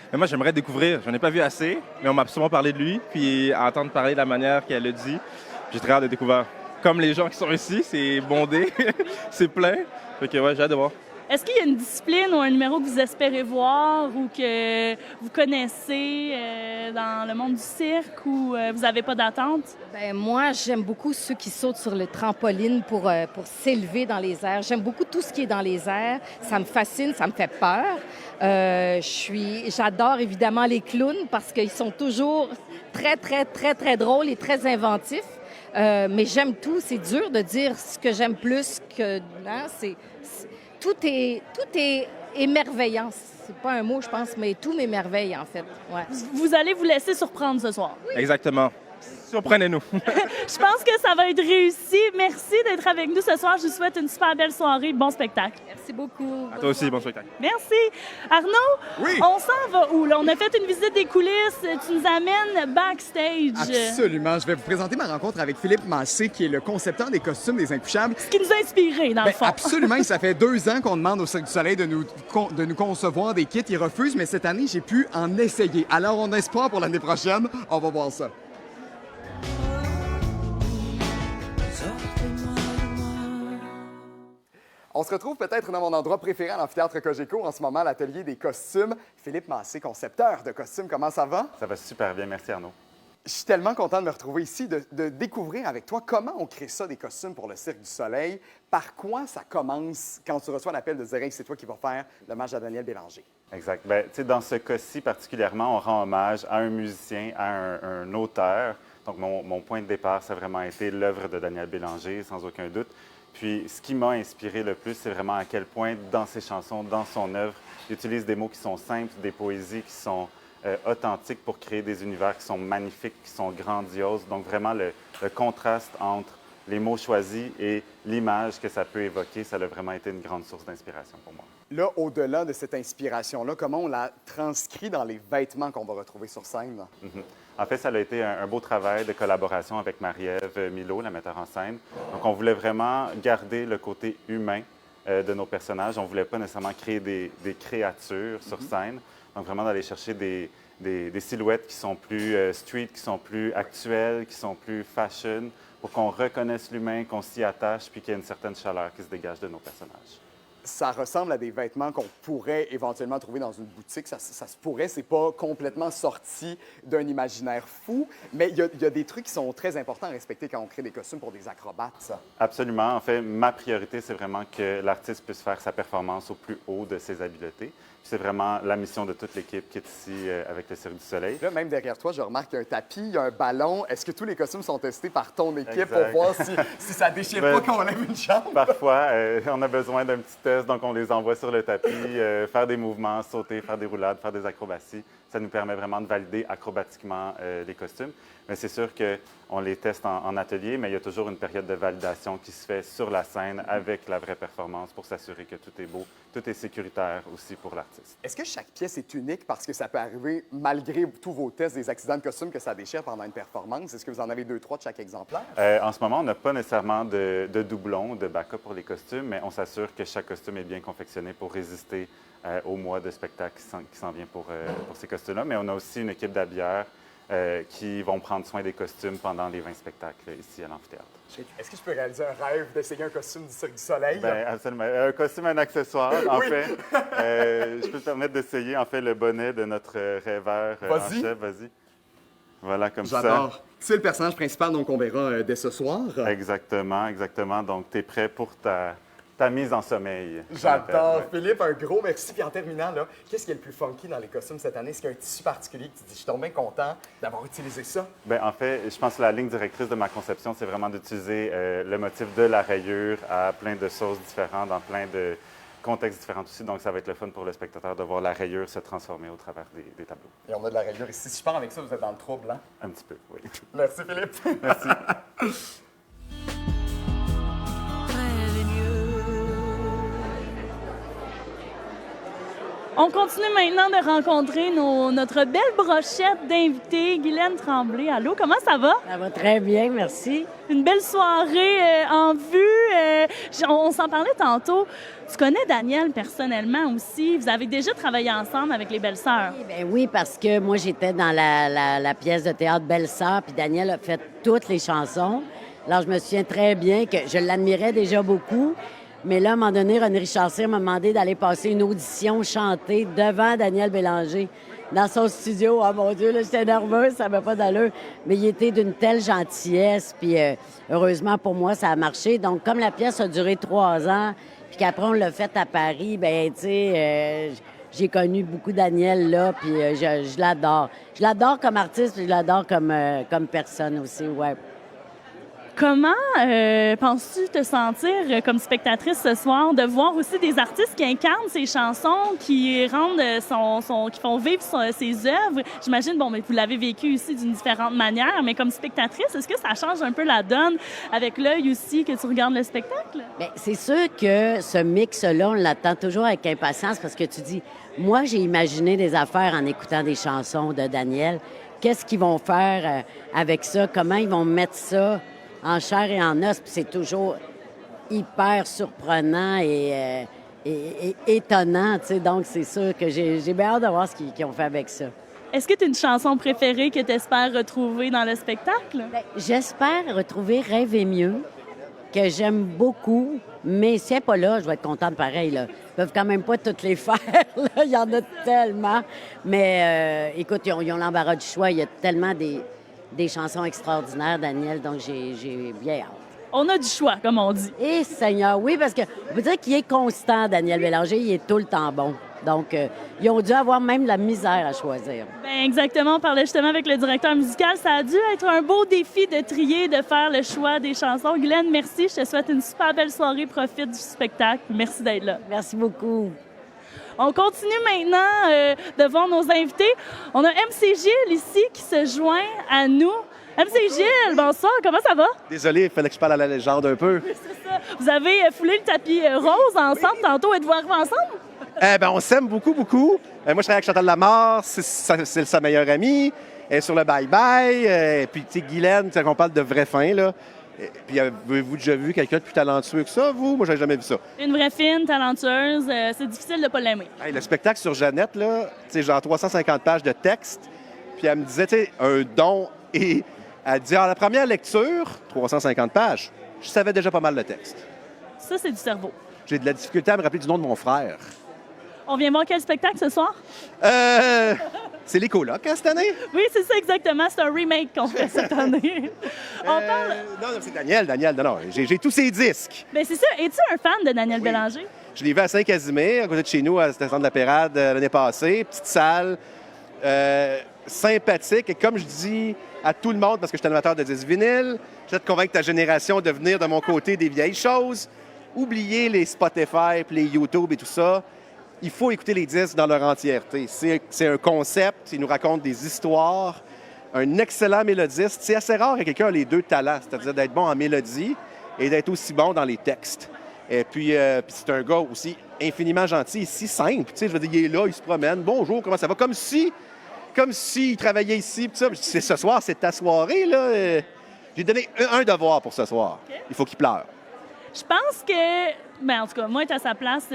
Mais moi, j'aimerais découvrir. J'en ai pas vu assez, mais on m'a souvent parlé de lui. Puis à entendre parler de la manière qu'elle le dit, j'ai très hâte de découvrir. Comme les gens qui sont ici, c'est bondé, c'est plein. Fait que ouais, j'ai hâte de voir. Est-ce qu'il y a une discipline ou un numéro que vous espérez voir ou que vous connaissez dans le monde du cirque ou vous n'avez pas d'attente? Bien, moi, j'aime beaucoup ceux qui sautent sur le trampoline pour s'élever dans les airs. J'aime beaucoup tout ce qui est dans les airs. Ça me fascine, ça me fait peur. J'adore évidemment les clowns parce qu'ils sont toujours très, très, très, très drôles et très inventifs. Mais j'aime tout. C'est dur de dire ce que j'aime plus que... Hein, tout est émerveillant. C'est pas un mot, je pense, mais tout m'émerveille, en fait. Ouais. Vous allez vous laisser surprendre ce soir. Oui. Exactement. Surprenez-nous. Je pense que ça va être réussi. Merci d'être avec nous ce soir. Je vous souhaite une super belle soirée. Bon spectacle. Merci beaucoup. À toi aussi, bon spectacle. Merci. Arnaud, oui. On s'en va où? Là? On a fait une visite des coulisses. Tu nous amènes backstage. Absolument. Je vais vous présenter ma rencontre avec Philippe Massé, qui est le concepteur des costumes des Incouchables. Ce qui nous a inspirés, dans le fond. Absolument. Ça fait 2 ans qu'on demande au Cirque du Soleil de nous concevoir des kits. Ils refusent, mais cette année, j'ai pu en essayer. Alors, on a espoir pour l'année prochaine. On va voir ça. On se retrouve peut-être dans mon endroit préféré à l'amphithéâtre Cogeco en ce moment, l'atelier des costumes. Philippe Massé, concepteur de costumes, comment ça va? Ça va super bien, merci Arnaud. Je suis tellement content de me retrouver ici, de découvrir avec toi comment on crée ça, des costumes pour le Cirque du Soleil. Par quoi ça commence quand tu reçois l'appel de dire hey, c'est toi qui vas faire l'hommage à Daniel Bélanger? Exact. Bien, dans ce cas-ci particulièrement, on rend hommage à un musicien, à un auteur. Donc, mon point de départ, ça a vraiment été l'œuvre de Daniel Bélanger, sans aucun doute. Puis, ce qui m'a inspiré le plus, c'est vraiment à quel point, dans ses chansons, dans son œuvre, il utilise des mots qui sont simples, des poésies qui sont authentiques pour créer des univers qui sont magnifiques, qui sont grandioses. Donc, vraiment, le contraste entre les mots choisis et l'image que ça peut évoquer, ça a vraiment été une grande source d'inspiration pour moi. Là, au-delà de cette inspiration-là, comment on la transcrit dans les vêtements qu'on va retrouver sur scène? En fait, ça a été un beau travail de collaboration avec Marie-Ève Milot, la metteur en scène. Donc, on voulait vraiment garder le côté humain de nos personnages. On ne voulait pas nécessairement créer des créatures sur scène. Donc, vraiment d'aller chercher des silhouettes qui sont plus street, qui sont plus actuelles, qui sont plus fashion, pour qu'on reconnaisse l'humain, qu'on s'y attache, puis qu'il y ait une certaine chaleur qui se dégage de nos personnages. Ça ressemble à des vêtements qu'on pourrait éventuellement trouver dans une boutique. Ça se pourrait, c'est pas complètement sorti d'un imaginaire fou, mais il y a des trucs qui sont très importants à respecter quand on crée des costumes pour des acrobates, ça. Absolument. En fait, ma priorité, c'est vraiment que l'artiste puisse faire sa performance au plus haut de ses habiletés. C'est vraiment la mission de toute l'équipe qui est ici avec le Cirque du Soleil. Là, même derrière toi, je remarque qu'il y a un tapis, il y a un ballon. Est-ce que tous les costumes sont testés par ton équipe Exact. pour voir si ça déchire pas quand on lève une jambe? Parfois, on a besoin d'un petit test, donc on les envoie sur le tapis, faire des mouvements, sauter, faire des roulades, faire des acrobaties. Ça nous permet vraiment de valider acrobatiquement les costumes. Mais c'est sûr qu'on les teste en atelier, mais il y a toujours une période de validation qui se fait sur la scène avec la vraie performance pour s'assurer que tout est beau, tout est sécuritaire aussi pour l'artiste. Est-ce que chaque pièce est unique parce que ça peut arriver, malgré tous vos tests, des accidents de costume, que ça déchire pendant une performance? Est-ce que vous en avez 2-3 de chaque exemplaire? En ce moment, on n'a pas nécessairement de doublons, de backup pour les costumes, mais on s'assure que chaque costume est bien confectionné pour résister au mois de spectacle qui s'en vient pour ces costumes-là. Mais on a aussi une équipe d'habilleurs qui vont prendre soin des costumes pendant les 20 spectacles ici à l'amphithéâtre. Est-ce que je peux réaliser un rêve d'essayer un costume du Cirque du Soleil? Bien, absolument. Un costume, un accessoire, en Oui. fait. Je peux te permettre d'essayer, en fait, le bonnet de notre rêveur en Vas-y. chef. Vas-y. Voilà, comme ça. J'adore. C'est le personnage principal, donc on verra dès ce soir. Exactement, exactement. Donc, tu es prêt pour ta mise en sommeil. J'adore. Ouais. Philippe, un gros merci. Puis en terminant, là, qu'est-ce qui est le plus funky dans les costumes cette année? Est-ce qu'il y a un tissu particulier que tu dis, je suis donc bien content d'avoir utilisé ça? Bien, en fait, je pense que la ligne directrice de ma conception, c'est vraiment d'utiliser le motif de la rayure à plein de sauces différentes, dans plein de contextes différents aussi. Donc, ça va être le fun pour le spectateur de voir la rayure se transformer au travers des tableaux. Et on a de la rayure ici. Si je pars avec ça, vous êtes dans le trouble, hein? Un petit peu, oui. Merci, Philippe. Merci. On continue maintenant de rencontrer notre belle brochette d'invités. Guylaine Tremblay, allô, comment ça va? Ça va très bien, merci. Une belle soirée en vue. On s'en parlait tantôt. Tu connais Daniel personnellement aussi. Vous avez déjà travaillé ensemble avec les Belles-Sœurs. Ben oui, parce que moi, j'étais dans la pièce de théâtre Belle-Sœur, puis Daniel a fait toutes les chansons. Alors, je me souviens très bien que je l'admirais déjà beaucoup. Mais là, à un moment donné, René Richard-Cyr m'a demandé d'aller passer une audition chantée devant Daniel Bélanger dans son studio. Oh mon Dieu, là, j'étais nerveuse, ça n'avait pas d'allure. Mais il était d'une telle gentillesse, puis heureusement pour moi, ça a marché. Donc, comme la pièce a duré 3 ans, puis qu'après on l'a faite à Paris, ben tu sais, j'ai connu beaucoup Daniel là, puis je l'adore. Je l'adore comme artiste, puis je l'adore comme personne aussi, ouais. Comment penses-tu te sentir comme spectatrice ce soir, de voir aussi des artistes qui incarnent ses chansons, qui rendent qui font vivre ses œuvres? J'imagine, bon, mais vous l'avez vécu aussi d'une différente manière, mais comme spectatrice, est-ce que ça change un peu la donne avec l'œil aussi que tu regardes le spectacle? Bien, c'est sûr que ce mix-là, on l'attend toujours avec impatience parce que tu dis, moi, j'ai imaginé des affaires en écoutant des chansons de Daniel. Qu'est-ce qu'ils vont faire avec ça? Comment ils vont mettre ça en chair et en os, puis c'est toujours hyper surprenant et étonnant, tu sais. Donc, c'est sûr que j'ai bien hâte de voir ce qu'ils ont fait avec ça. Est-ce que tu as une chanson préférée que tu espères retrouver dans le spectacle? Bien, j'espère retrouver Rêver mieux, que j'aime beaucoup, mais si elle n'est pas là, je vais être contente pareil, là. Ils peuvent quand même pas toutes les faire, là. Il y en a tellement. Mais, écoute, ils ont l'embarras du choix. Il y a tellement des chansons extraordinaires, Daniel, donc j'ai bien hâte. On a du choix, comme on dit. Eh, Seigneur, oui, parce qu'on peut dire qu'il est constant, Daniel Bélanger, il est tout le temps bon. Donc, ils ont dû avoir même de la misère à choisir. Bien, exactement. On parlait justement avec le directeur musical. Ça a dû être un beau défi de trier, de faire le choix des chansons. Guylaine, merci. Je te souhaite une super belle soirée. Profite du spectacle. Merci d'être là. Merci beaucoup. On continue maintenant devant nos invités. On a MC Gilles ici qui se joint à nous. MC Gilles, bonsoir, comment ça va? Désolé, il fallait que je parle à la légende un peu. C'est ça. Vous avez foulé le tapis rose ensemble tantôt. Êtes-vous arrivés ensemble? On s'aime beaucoup, beaucoup. Moi, je travaille avec Chantal Lamarre, c'est sa meilleure amie. Elle est sur le bye-bye. Puis, tu sais, Guylaine, on parle de vraie fin, là. Puis avez-vous déjà vu quelqu'un de plus talentueux que ça, vous? Moi, j'ai jamais vu ça. Une vraie fine, talentueuse, c'est difficile de ne pas l'aimer. Hey, le spectacle sur Jeannette, là, tu sais, genre 350 pages de texte. Puis elle me disait, tu sais, un don. Et elle dit, la première lecture, 350 pages, je savais déjà pas mal le texte. Ça, c'est du cerveau. J'ai de la difficulté à me rappeler du nom de mon frère. On vient voir quel spectacle ce soir? C'est les colocs, hein, cette année? Oui, c'est ça exactement. C'est un remake qu'on fait cette année. On parle... Non, c'est Daniel. Non, j'ai tous ses disques. Bien, c'est ça. Es-tu un fan de Daniel Bélanger? Je l'ai vu à Saint-Casimir, à côté de chez nous, à la station de la Pérade, l'année passée. Petite salle, sympathique. Et comme je dis à tout le monde, parce que je suis animateur de 10 vinyles, je vais te convaincre ta génération de venir de mon côté des vieilles choses. Oubliez les Spotify, puis les YouTube et tout ça. Il faut écouter les disques dans leur entièreté. C'est un concept, il nous raconte des histoires. Un excellent mélodiste. C'est assez rare que quelqu'un ait les deux talents, c'est-à-dire d'être bon en mélodie et d'être aussi bon dans les textes. Et puis c'est un gars aussi infiniment gentil, si simple. Tu sais, je veux dire, il est là, il se promène. Bonjour, comment ça va? Comme si il travaillait ici. Puis ça, c'est ce soir, c'est ta soirée, là. J'ai donné un devoir pour ce soir. Okay. Il faut qu'il pleure. Je pense que, ben en tout cas, moi, être à sa place,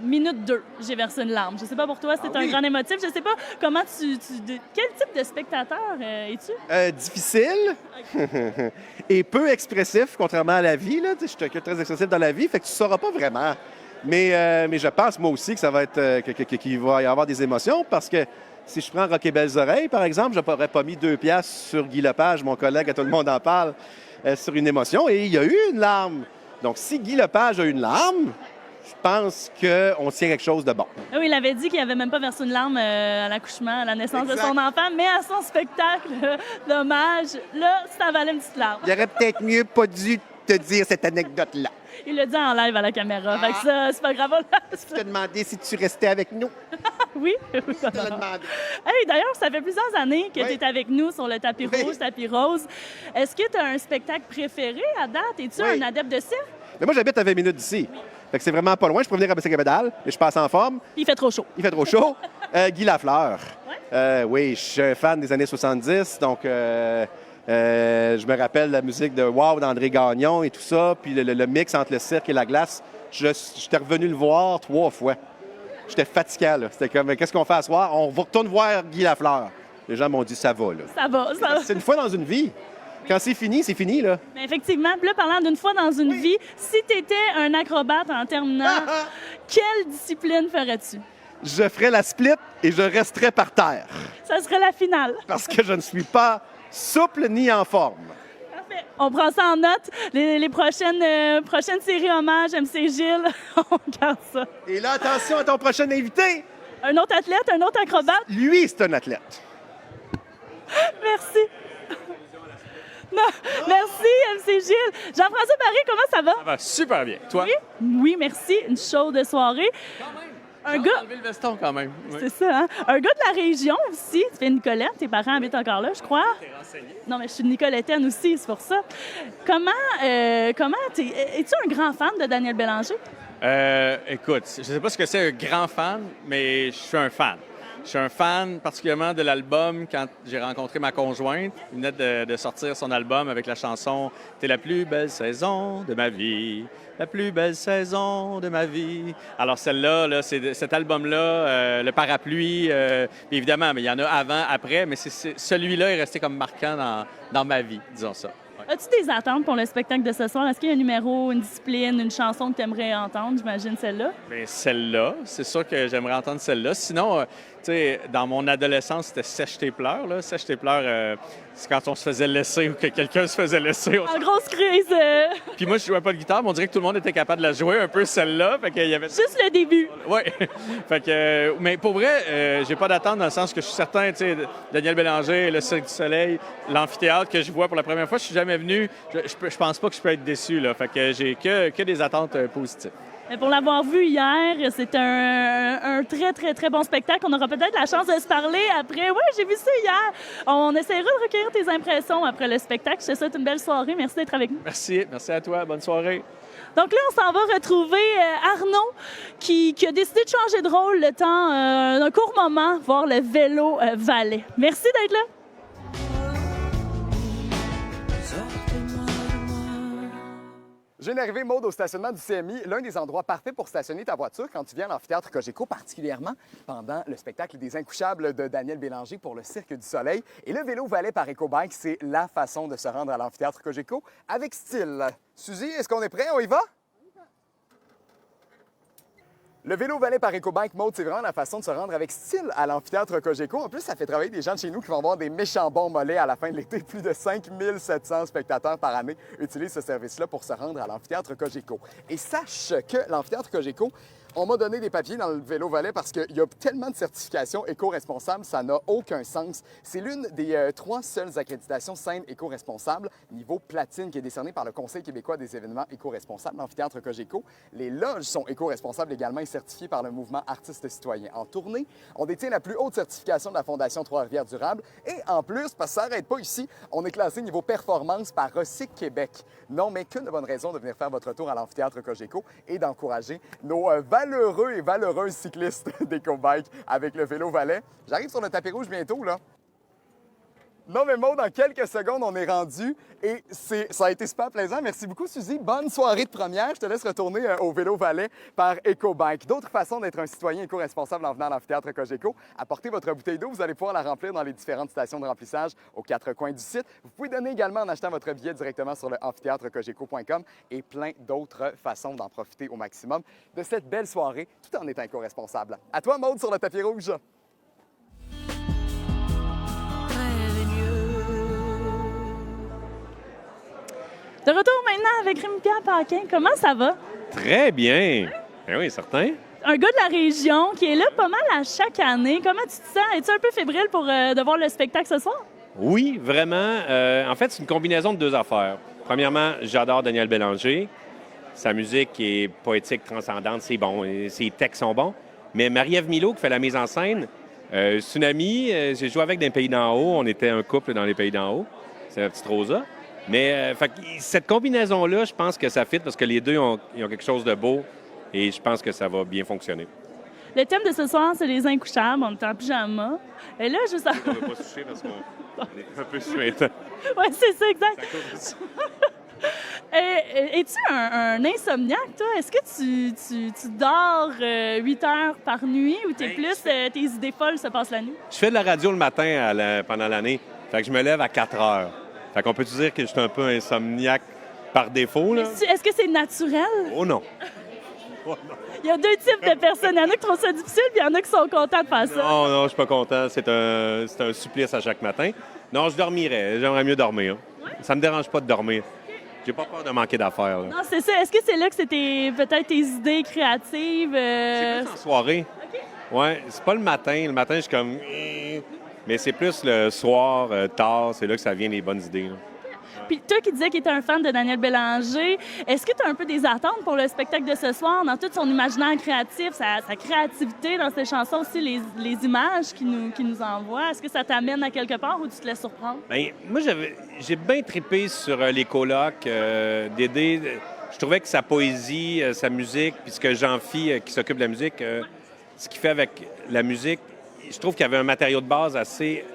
minute 2, j'ai versé une larme. Je sais pas pour toi, c'est un grand émotif. Je sais pas comment quel type de spectateur es-tu? Difficile et peu expressif, contrairement à la vie. Là. Je suis quelqu'un de très expressif dans la vie, fait que tu sauras pas vraiment. Mais je pense, moi aussi, que ça va être qu'il va y avoir des émotions parce que si je prends Rock et Belles Oreilles, par exemple, je n'aurais pas mis 2 piastres sur Guy Lepage, mon collègue, à tout le monde en parle, sur une émotion, et il y a eu une larme. Donc, si Guy Lepage a une larme, je pense qu'on tient quelque chose de bon. Oui, il avait dit qu'il n'avait même pas versé une larme à l'accouchement, à la naissance de son enfant, mais à son spectacle d'hommage, là, ça valait une petite larme. Il aurait peut-être mieux pas dû te dire cette anecdote-là. Il l'a dit en live à la caméra, fait que ça, c'est pas grave. Je te demandais si tu restais avec nous. Oui. Je te l'ai demandé. Hey, d'ailleurs, ça fait plusieurs années que tu es avec nous sur le tapis rouge, tapis rose. Est-ce que tu as un spectacle préféré à date? Es-tu un adepte de cirque? Mais moi, j'habite à 20 minutes d'ici. Fait que c'est vraiment pas loin. Je peux venir à Baie-Saint-Gabriel, mais je passe en forme. Il fait trop chaud. Guy Lafleur. Oui, je suis un fan des années 70, donc je me rappelle la musique de Wow d'André Gagnon et tout ça, puis le mix entre le cirque et la glace. J'étais revenu le voir 3 fois. J'étais fatigué, là. C'était comme, qu'est-ce qu'on fait à soir? On retourne voir Guy Lafleur. Les gens m'ont dit, ça va, là. Ça va. C'est une fois dans une vie. Quand c'est fini, là. Mais effectivement, puis là, parlant d'une fois dans une vie, si tu étais un acrobate en terminant, quelle discipline ferais-tu? Je ferais la split et je resterais par terre. Ça serait la finale. Parce que je ne suis pas souple ni en forme. Parfait. On prend ça en note. Les prochaines séries hommages, MC Gilles, on garde ça. Et là, attention à ton prochain invité. Un autre athlète, un autre acrobate? Lui, c'est un athlète. Merci. Non, merci, MC Gilles. Jean-François Barry, comment ça va? Ça va super bien. Toi? Oui, merci. Une chaude soirée. Un gars. Enlever le veston quand même. Oui. C'est ça, hein? Un gars de la région aussi. Tu fais Nicolette. Tes parents habitent encore là, je crois. T'es renseigné? Non, mais je suis Nicolettaine aussi, c'est pour ça. Comment es-tu un grand fan de Daniel Bélanger? Écoute, je sais pas ce que c'est un grand fan, mais je suis un fan. Je suis un fan particulièrement de l'album quand j'ai rencontré ma conjointe. Il venait de sortir son album avec la chanson « T'es la plus belle saison de ma vie, la plus belle saison de ma vie ». Alors celle-là, là, c'est cet album-là, Le Parapluie, puis évidemment, mais il y en a avant, après, mais celui-là est resté comme marquant dans ma vie, disons ça. Ouais. As-tu des attentes pour le spectacle de ce soir? Est-ce qu'il y a un numéro, une discipline, une chanson que tu aimerais entendre? J'imagine celle-là. Bien, celle-là, c'est sûr que j'aimerais entendre celle-là. Sinon, tu sais, dans mon adolescence, c'était Sèche tes pleurs. Là. Sèche tes pleurs, c'est quand on se faisait laisser ou que quelqu'un se faisait laisser. En grosse crise! Puis moi, je jouais pas de guitare, mais on dirait que tout le monde était capable de la jouer, un peu celle-là. Fait qu'il y avait... Juste le début. Oui. Fait que, mais pour vrai, j'ai pas d'attente dans le sens que je suis certain, tu sais, Daniel Bélanger, le Cirque du Soleil, l'amphithéâtre que je vois pour la première fois, je suis jamais venu. Je pense pas que je peux être déçu, là. Fait que j'ai que des attentes positives. Pour l'avoir vu hier, c'est un très, très, très bon spectacle. On aura peut-être la chance de se parler après. Oui, j'ai vu ça hier. On essaiera de recueillir tes impressions après le spectacle. Je te souhaite une belle soirée. Merci d'être avec nous. Merci à toi. Bonne soirée. Donc là, on s'en va retrouver Arnaud qui a décidé de changer de rôle le temps d'un court moment, voir le vélo valet. Merci d'être là. Sortez-moi de moi. Je viens d'arriver, Maude, au stationnement du CMI, l'un des endroits parfaits pour stationner ta voiture quand tu viens à l'amphithéâtre Cogeco, particulièrement pendant le spectacle des Intouchables de Daniel Bélanger pour le Cirque du Soleil. Et le vélo valet par EcoBike, c'est la façon de se rendre à l'amphithéâtre Cogeco avec style. Suzy, est-ce qu'on est prêt? On y va? Le vélo valet par EcoBike Mode, c'est vraiment la façon de se rendre avec style à l'amphithéâtre Cogeco. En plus, ça fait travailler des gens de chez nous qui vont avoir des méchants bons mollets à la fin de l'été. Plus de 5700 spectateurs par année utilisent ce service-là pour se rendre à l'amphithéâtre Cogeco. Et sache que l'amphithéâtre Cogeco, on m'a donné des papiers dans le vélo valet parce qu'il y a tellement de certifications éco-responsables, ça n'a aucun sens. C'est l'une des 3 seules accréditations saines éco-responsables, niveau platine, qui est décernée par le Conseil québécois des événements éco-responsables, l'amphithéâtre Cogeco. Les loges sont éco-responsables également et certifiées par le mouvement Artistes citoyens en tournée. On détient la plus haute certification de la Fondation Trois-Rivières Durable. Et en plus, parce que ça n'arrête pas ici, on est classé niveau performance par Recyc Québec. Non, mais qu'une bonne raison de venir faire votre tour à l'amphithéâtre Cogeco et d'encourager nos valeureux et valeureuses cyclistes d'EcoBike avec le vélo valet. J'arrive sur le tapis rouge bientôt, là. Non, mais Maud, dans quelques secondes, on est rendu et ça a été super plaisant. Merci beaucoup, Suzy. Bonne soirée de première. Je te laisse retourner au vélo valet par EcoBike. D'autres façons d'être un citoyen éco-responsable en venant à l'amphithéâtre Cogeco. Apportez votre bouteille d'eau. Vous allez pouvoir la remplir dans les différentes stations de remplissage aux 4 coins du site. Vous pouvez donner également en achetant votre billet directement sur le amphithéâtrecogeco.com et plein d'autres façons d'en profiter au maximum de cette belle soirée tout en étant éco-responsable. À toi, Maud, sur le tapis rouge. De retour maintenant avec Rémi-Pierre Paquin. Comment ça va? Très bien. Ben oui, certain. Un gars de la région qui est là pas mal à chaque année. Comment tu te sens? Es-tu un peu fébrile pour de voir le spectacle ce soir? Oui, vraiment. En fait, c'est une combinaison de 2 affaires. Premièrement, j'adore Daniel Bélanger. Sa musique est poétique, transcendante, c'est bon. Ses textes sont bons. Mais Marie-Ève Milot, qui fait la mise en scène, c'est une amie. J'ai joué avec dans les Pays d'en haut. On était un couple dans les Pays d'en haut. C'est la petite Rosa. Mais cette combinaison-là, je pense que ça fit parce que les deux ils ont quelque chose de beau et je pense que ça va bien fonctionner. Le thème de ce soir, c'est les Intouchables. On est en pyjama. Et là, juste... On ne va pas se toucher parce qu'on est un peu suintant. Oui, c'est ça, exact. Es-tu un insomniaque, toi? Est-ce que tu dors 8 heures par nuit ou t'es plus tes idées folles se passent la nuit? Je fais de la radio le matin pendant l'année. Fait que je me lève à 4 heures. Fait qu'on peut dire que je suis un peu insomniaque par défaut, là. Est-ce que c'est naturel? Oh non. Il y a 2 types de personnes. Il y en a qui trouvent ça difficile, puis il y en a qui sont contents de faire ça. Non, je suis pas content. C'est un supplice à chaque matin. Non, je dormirais. J'aimerais mieux dormir. Ouais? Ça me dérange pas de dormir. J'ai pas peur de manquer d'affaires. Là. Non, c'est ça. Est-ce que c'est là que c'était peut-être tes idées créatives? C'est plus en soirée. OK. Ouais, c'est pas le matin. Le matin, je suis comme... Mais c'est plus le soir, tard, c'est là que ça vient les bonnes idées. Là. Puis toi qui disais qu'il était un fan de Daniel Bélanger, est-ce que tu as un peu des attentes pour le spectacle de ce soir, dans tout son imaginaire créatif, sa créativité dans ses chansons, aussi les images qu'il nous envoie? Est-ce que ça t'amène à quelque part ou tu te laisses surprendre? Bien, moi, j'ai bien trippé sur les colocs Dédé. Je trouvais que sa poésie, sa musique, puis ce que Jean-Phi, qui s'occupe de la musique, ce qu'il fait avec la musique, je trouve qu'il y avait un matériau de base assez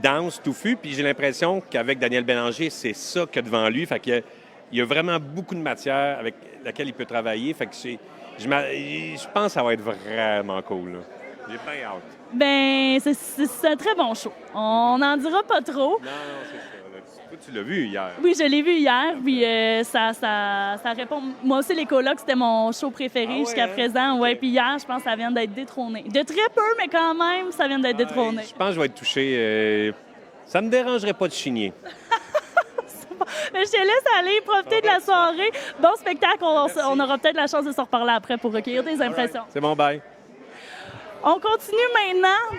dense, touffu, puis j'ai l'impression qu'avec Daniel Bélanger, c'est ça qu'il y a devant lui. Fait qu'il y a vraiment beaucoup de matière avec laquelle il peut travailler. Fait que je pense que ça va être vraiment cool. Là. J'ai bien hâte. Bien, c'est un très bon show. On n'en dira pas trop. Non, c'est ça. Toi, tu l'as vu hier. Oui, je l'ai vu hier, puis ça répond. Moi aussi, les colocs, c'était mon show préféré jusqu'à présent. Ouais, puis hier, je pense que ça vient d'être détrôné. De très peu, mais quand même, ça vient d'être détrôné. Je pense que je vais être touché. Ça me dérangerait pas de chigner. Mais je te laisse aller profiter de la soirée. Bon spectacle. On aura peut-être la chance de se reparler après pour recueillir des impressions. C'est bon, bye. On continue maintenant.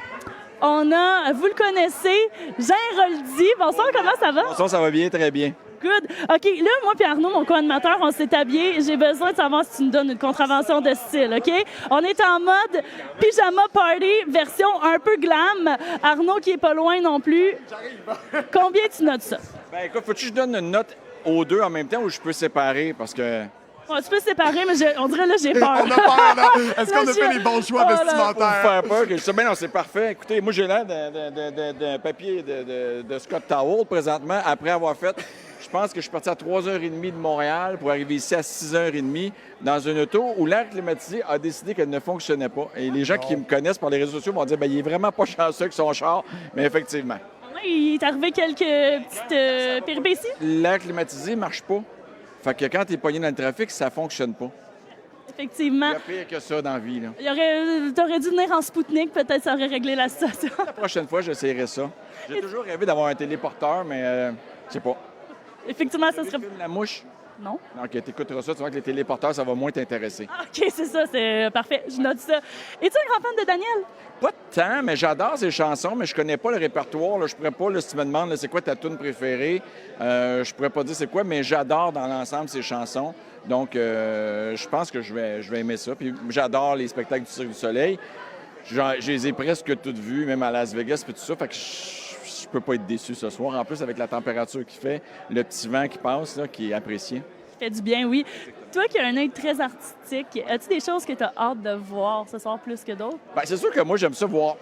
On a, vous le connaissez, Jean Héroldi. Bonsoir, comment ça va? Bonsoir, ça va bien, très bien. Good. OK, là, moi et Arnaud, mon co-animateur, on s'est habillés. J'ai besoin de savoir si tu nous donnes une contravention de style, OK? On est en mode pyjama party, version un peu glam. Arnaud qui est pas loin non plus. J'arrive. Combien tu notes ça? Ben écoute, faut-tu que je donne une note aux deux en même temps ou je peux séparer parce que... Ouais, tu peux séparer, mais on dirait là, j'ai peur. On a peur, là. Est-ce qu'on a fait les bons choix vestimentaires? Pour me faire peur, que je sais bien, non, c'est parfait. Écoutez, moi, j'ai l'air d'un papier de Scott Towel présentement après avoir fait Je pense que je suis parti à 3h30 de Montréal pour arriver ici à 6h30 dans une auto où l'air climatisé a décidé qu'elle ne fonctionnait pas. Et les gens qui me connaissent par les réseaux sociaux vont dire ben, il est vraiment pas chanceux avec son char, mais effectivement. Ouais, il est arrivé quelques petites péripéties. L'air climatisé marche pas. Fait que quand tu es pogné dans le trafic, ça fonctionne pas. Effectivement. Il y a pire que ça dans la vie. Là. T'aurais dû venir en Spoutnik, peut-être ça aurait réglé la situation. La prochaine fois, j'essaierai ça. J'ai toujours rêvé d'avoir un téléporteur, mais je sais pas. Effectivement, ça serait... La mouche? Non. OK, t'écouteras ça, tu vois que les téléporteurs, ça va moins t'intéresser. Ah, OK, c'est ça, c'est parfait. Je note ça. Es-tu un grand fan de Daniel? Pas tant, mais j'adore ses chansons, mais je connais pas le répertoire. Là. Je pourrais pas, là, si tu me demandes là, c'est quoi ta tune préférée, je pourrais pas dire c'est quoi, mais j'adore dans l'ensemble ses chansons. Donc, je pense que je vais aimer ça. Puis j'adore les spectacles du Cirque du Soleil. Je les ai presque toutes vues, même à Las Vegas, puis tout ça. Fait que je peux pas être déçu ce soir. En plus, avec la température qu'il fait, le petit vent qui passe, là, qui est apprécié. Ça fait du bien, oui. Toi qui as un œil très artistique, as-tu des choses que tu as hâte de voir ce soir plus que d'autres? Bien, c'est sûr que moi, j'aime ça voir.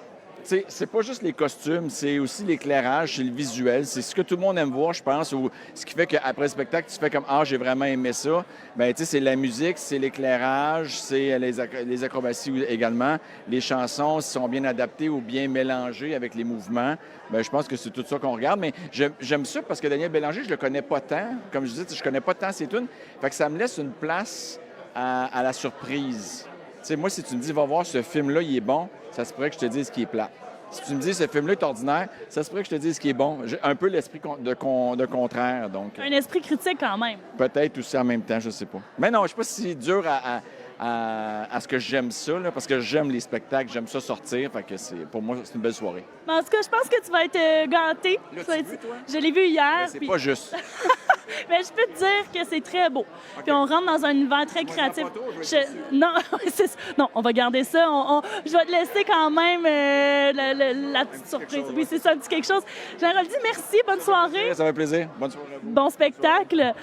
T'sais, c'est pas juste les costumes, c'est aussi l'éclairage, c'est le visuel. C'est ce que tout le monde aime voir, je pense, ou ce qui fait qu'après le spectacle, tu fais comme « Ah, j'ai vraiment aimé ça ». Bien, tu sais, c'est la musique, c'est l'éclairage, c'est les acrobaties également. Les chansons, si sont bien adaptées ou bien mélangées avec les mouvements. Bien, je pense que c'est tout ça qu'on regarde. Mais j'aime ça parce que Daniel Bélanger, je le connais pas tant. Comme je disais, je connais pas tant ses tunes. Fait que ça me laisse une place à la surprise. Tu sais, moi, si tu me dis « Va voir ce film-là, il est bon », ça se pourrait que je te dise qu'il est plat. Si tu me dis « Ce film-là est ordinaire », ça se pourrait que je te dise qu'il est bon. J'ai un peu l'esprit de contraire, donc... Un esprit critique quand même. Peut-être aussi en même temps, je sais pas. Mais non, je sais pas si c'est dur à ce que j'aime ça, là, parce que j'aime les spectacles, j'aime ça sortir, fait que pour moi, c'est une belle soirée. Mais en tout cas, je pense que tu vas être gâté. L'as-tu vu, toi? Je l'ai vu hier. Mais c'est pas juste. Mais je peux te dire que c'est très beau. Okay. Puis on rentre dans un univers très créatif. Non, non, on va garder ça. Je vais te laisser quand même la petite surprise. Oui, c'est ça, un petit quelque chose. Géraldine, merci. Bonne soirée. Ça fait plaisir. Bonne soirée à vous. Bon spectacle.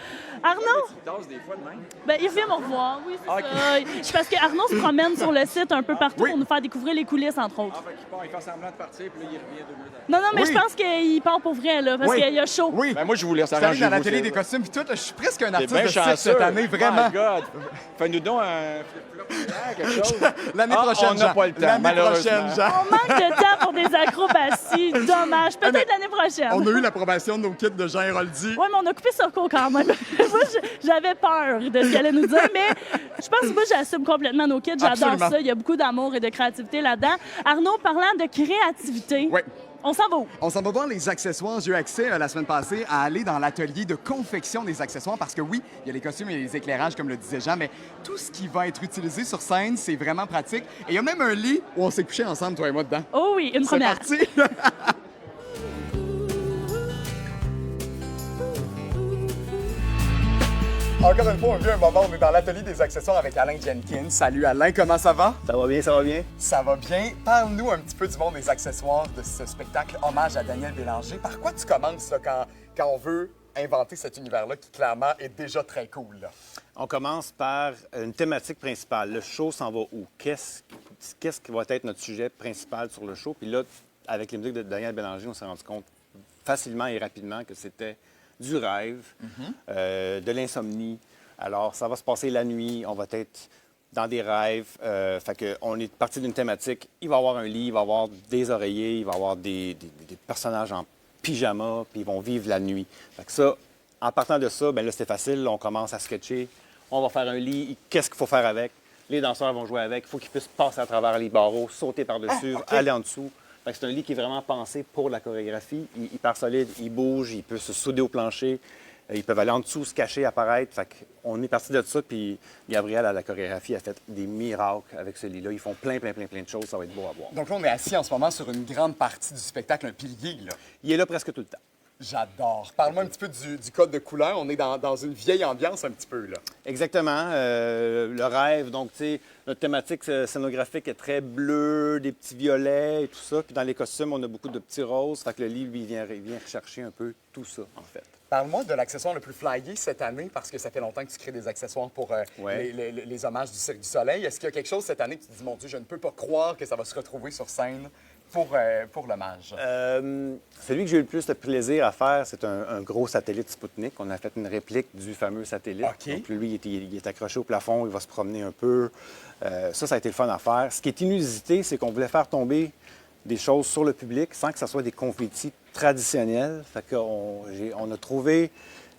Arnaud? Il tasse des fois de même. Ben, il revient me revoir. Oui, c'est ça. Parce qu'Arnaud se promène sur le site un peu partout pour nous faire découvrir les coulisses, entre autres. Ah, il fait semblant de partir, puis là, il revient 2 minutes. Non, mais je pense qu'il part pour vrai, là, parce qu'il y a chaud. Oui. Ben, moi, je voulais s'arranger. Dans l'atelier des costumes, puis tout, je suis presque un artiste de cirque cette année, vraiment. Oh my God! Fais-nous donc un flip-flop, quelque chose. L'année prochaine, on n'a pas le temps, malheureusement. On manque de temps pour des acrobaties. Dommage. Peut-être l'année prochaine. On a eu l'approbation de nos kits de Jean Héroldi. Oui, mais on a coupé sur court quand même. Moi, j'avais peur de ce qu'elle allait nous dire, mais je pense que moi, j'assume complètement nos kits. J'adore ça. Il y a beaucoup d'amour et de créativité là-dedans. Arnaud, parlant de créativité, on s'en va où? On s'en va voir les accessoires. J'ai eu accès la semaine passée à aller dans l'atelier de confection des accessoires parce que oui, il y a les costumes et les éclairages, comme le disait Jean, mais tout ce qui va être utilisé sur scène, c'est vraiment pratique. Et il y a même un lit où on s'est couché ensemble, toi et moi, dedans. Oh oui, une première. C'est parti! Encore une fois, on vit un moment, on est dans l'atelier des accessoires avec Alain Jenkins. Salut Alain, comment ça va? Ça va bien, ça va bien. Ça va bien. Parle-nous un petit peu du monde des accessoires de ce spectacle Hommage à Daniel Bélanger. Par quoi tu commences là, quand on veut inventer cet univers-là qui clairement est déjà très cool? Là? On commence par une thématique principale. Le show s'en va où? Qu'est-ce qui va être notre sujet principal sur le show? Puis là, avec les musiques de Daniel Bélanger, on s'est rendu compte facilement et rapidement que c'était du rêve, de l'insomnie. Alors, ça va se passer la nuit, on va être dans des rêves. Fait que on est parti d'une thématique. Il va y avoir un lit, il va y avoir des oreillers, il va y avoir des personnages en pyjama, puis ils vont vivre la nuit. Fait que ça, en partant de ça, bien là, c'est facile. On commence à sketcher. On va faire un lit. Qu'est-ce qu'il faut faire avec? Les danseurs vont jouer avec. Il faut qu'ils puissent passer à travers les barreaux, sauter par-dessus, aller en dessous. C'est un lit qui est vraiment pensé pour la chorégraphie. Il est hyper solide, il bouge, il peut se souder au plancher. Ils peuvent aller en dessous, se cacher, apparaître. Fait on est parti de ça, puis Gabriel, à la chorégraphie, a fait des miracles avec ce lit-là. Ils font plein de choses. Ça va être beau à voir. Donc là, on est assis en ce moment sur une grande partie du spectacle, un pilier, là. Il est là presque tout le temps. J'adore. Parle-moi un petit peu du code de couleur. On est dans une vieille ambiance un petit peu, là. Exactement. Le rêve, donc, tu sais, notre thématique scénographique est très bleue, des petits violets et tout ça. Puis dans les costumes, on a beaucoup de petits roses. Fait que le livre, il vient rechercher un peu tout ça, en fait. Parle-moi de l'accessoire le plus flyé cette année, parce que ça fait longtemps que tu crées des accessoires pour les hommages du Cirque du Soleil. Est-ce qu'il y a quelque chose cette année que tu te dis, mon Dieu, je ne peux pas croire que ça va se retrouver sur scène pour l'hommage? Celui que j'ai eu le plus de plaisir à faire, c'est un gros satellite Spoutnik. On a fait une réplique du fameux satellite. OK. Donc, lui, il est accroché au plafond, il va se promener un peu. Ça a été le fun à faire. Ce qui est inusité, c'est qu'on voulait faire tomber des choses sur le public sans que ce soit des confettis traditionnels. Fait qu'on a trouvé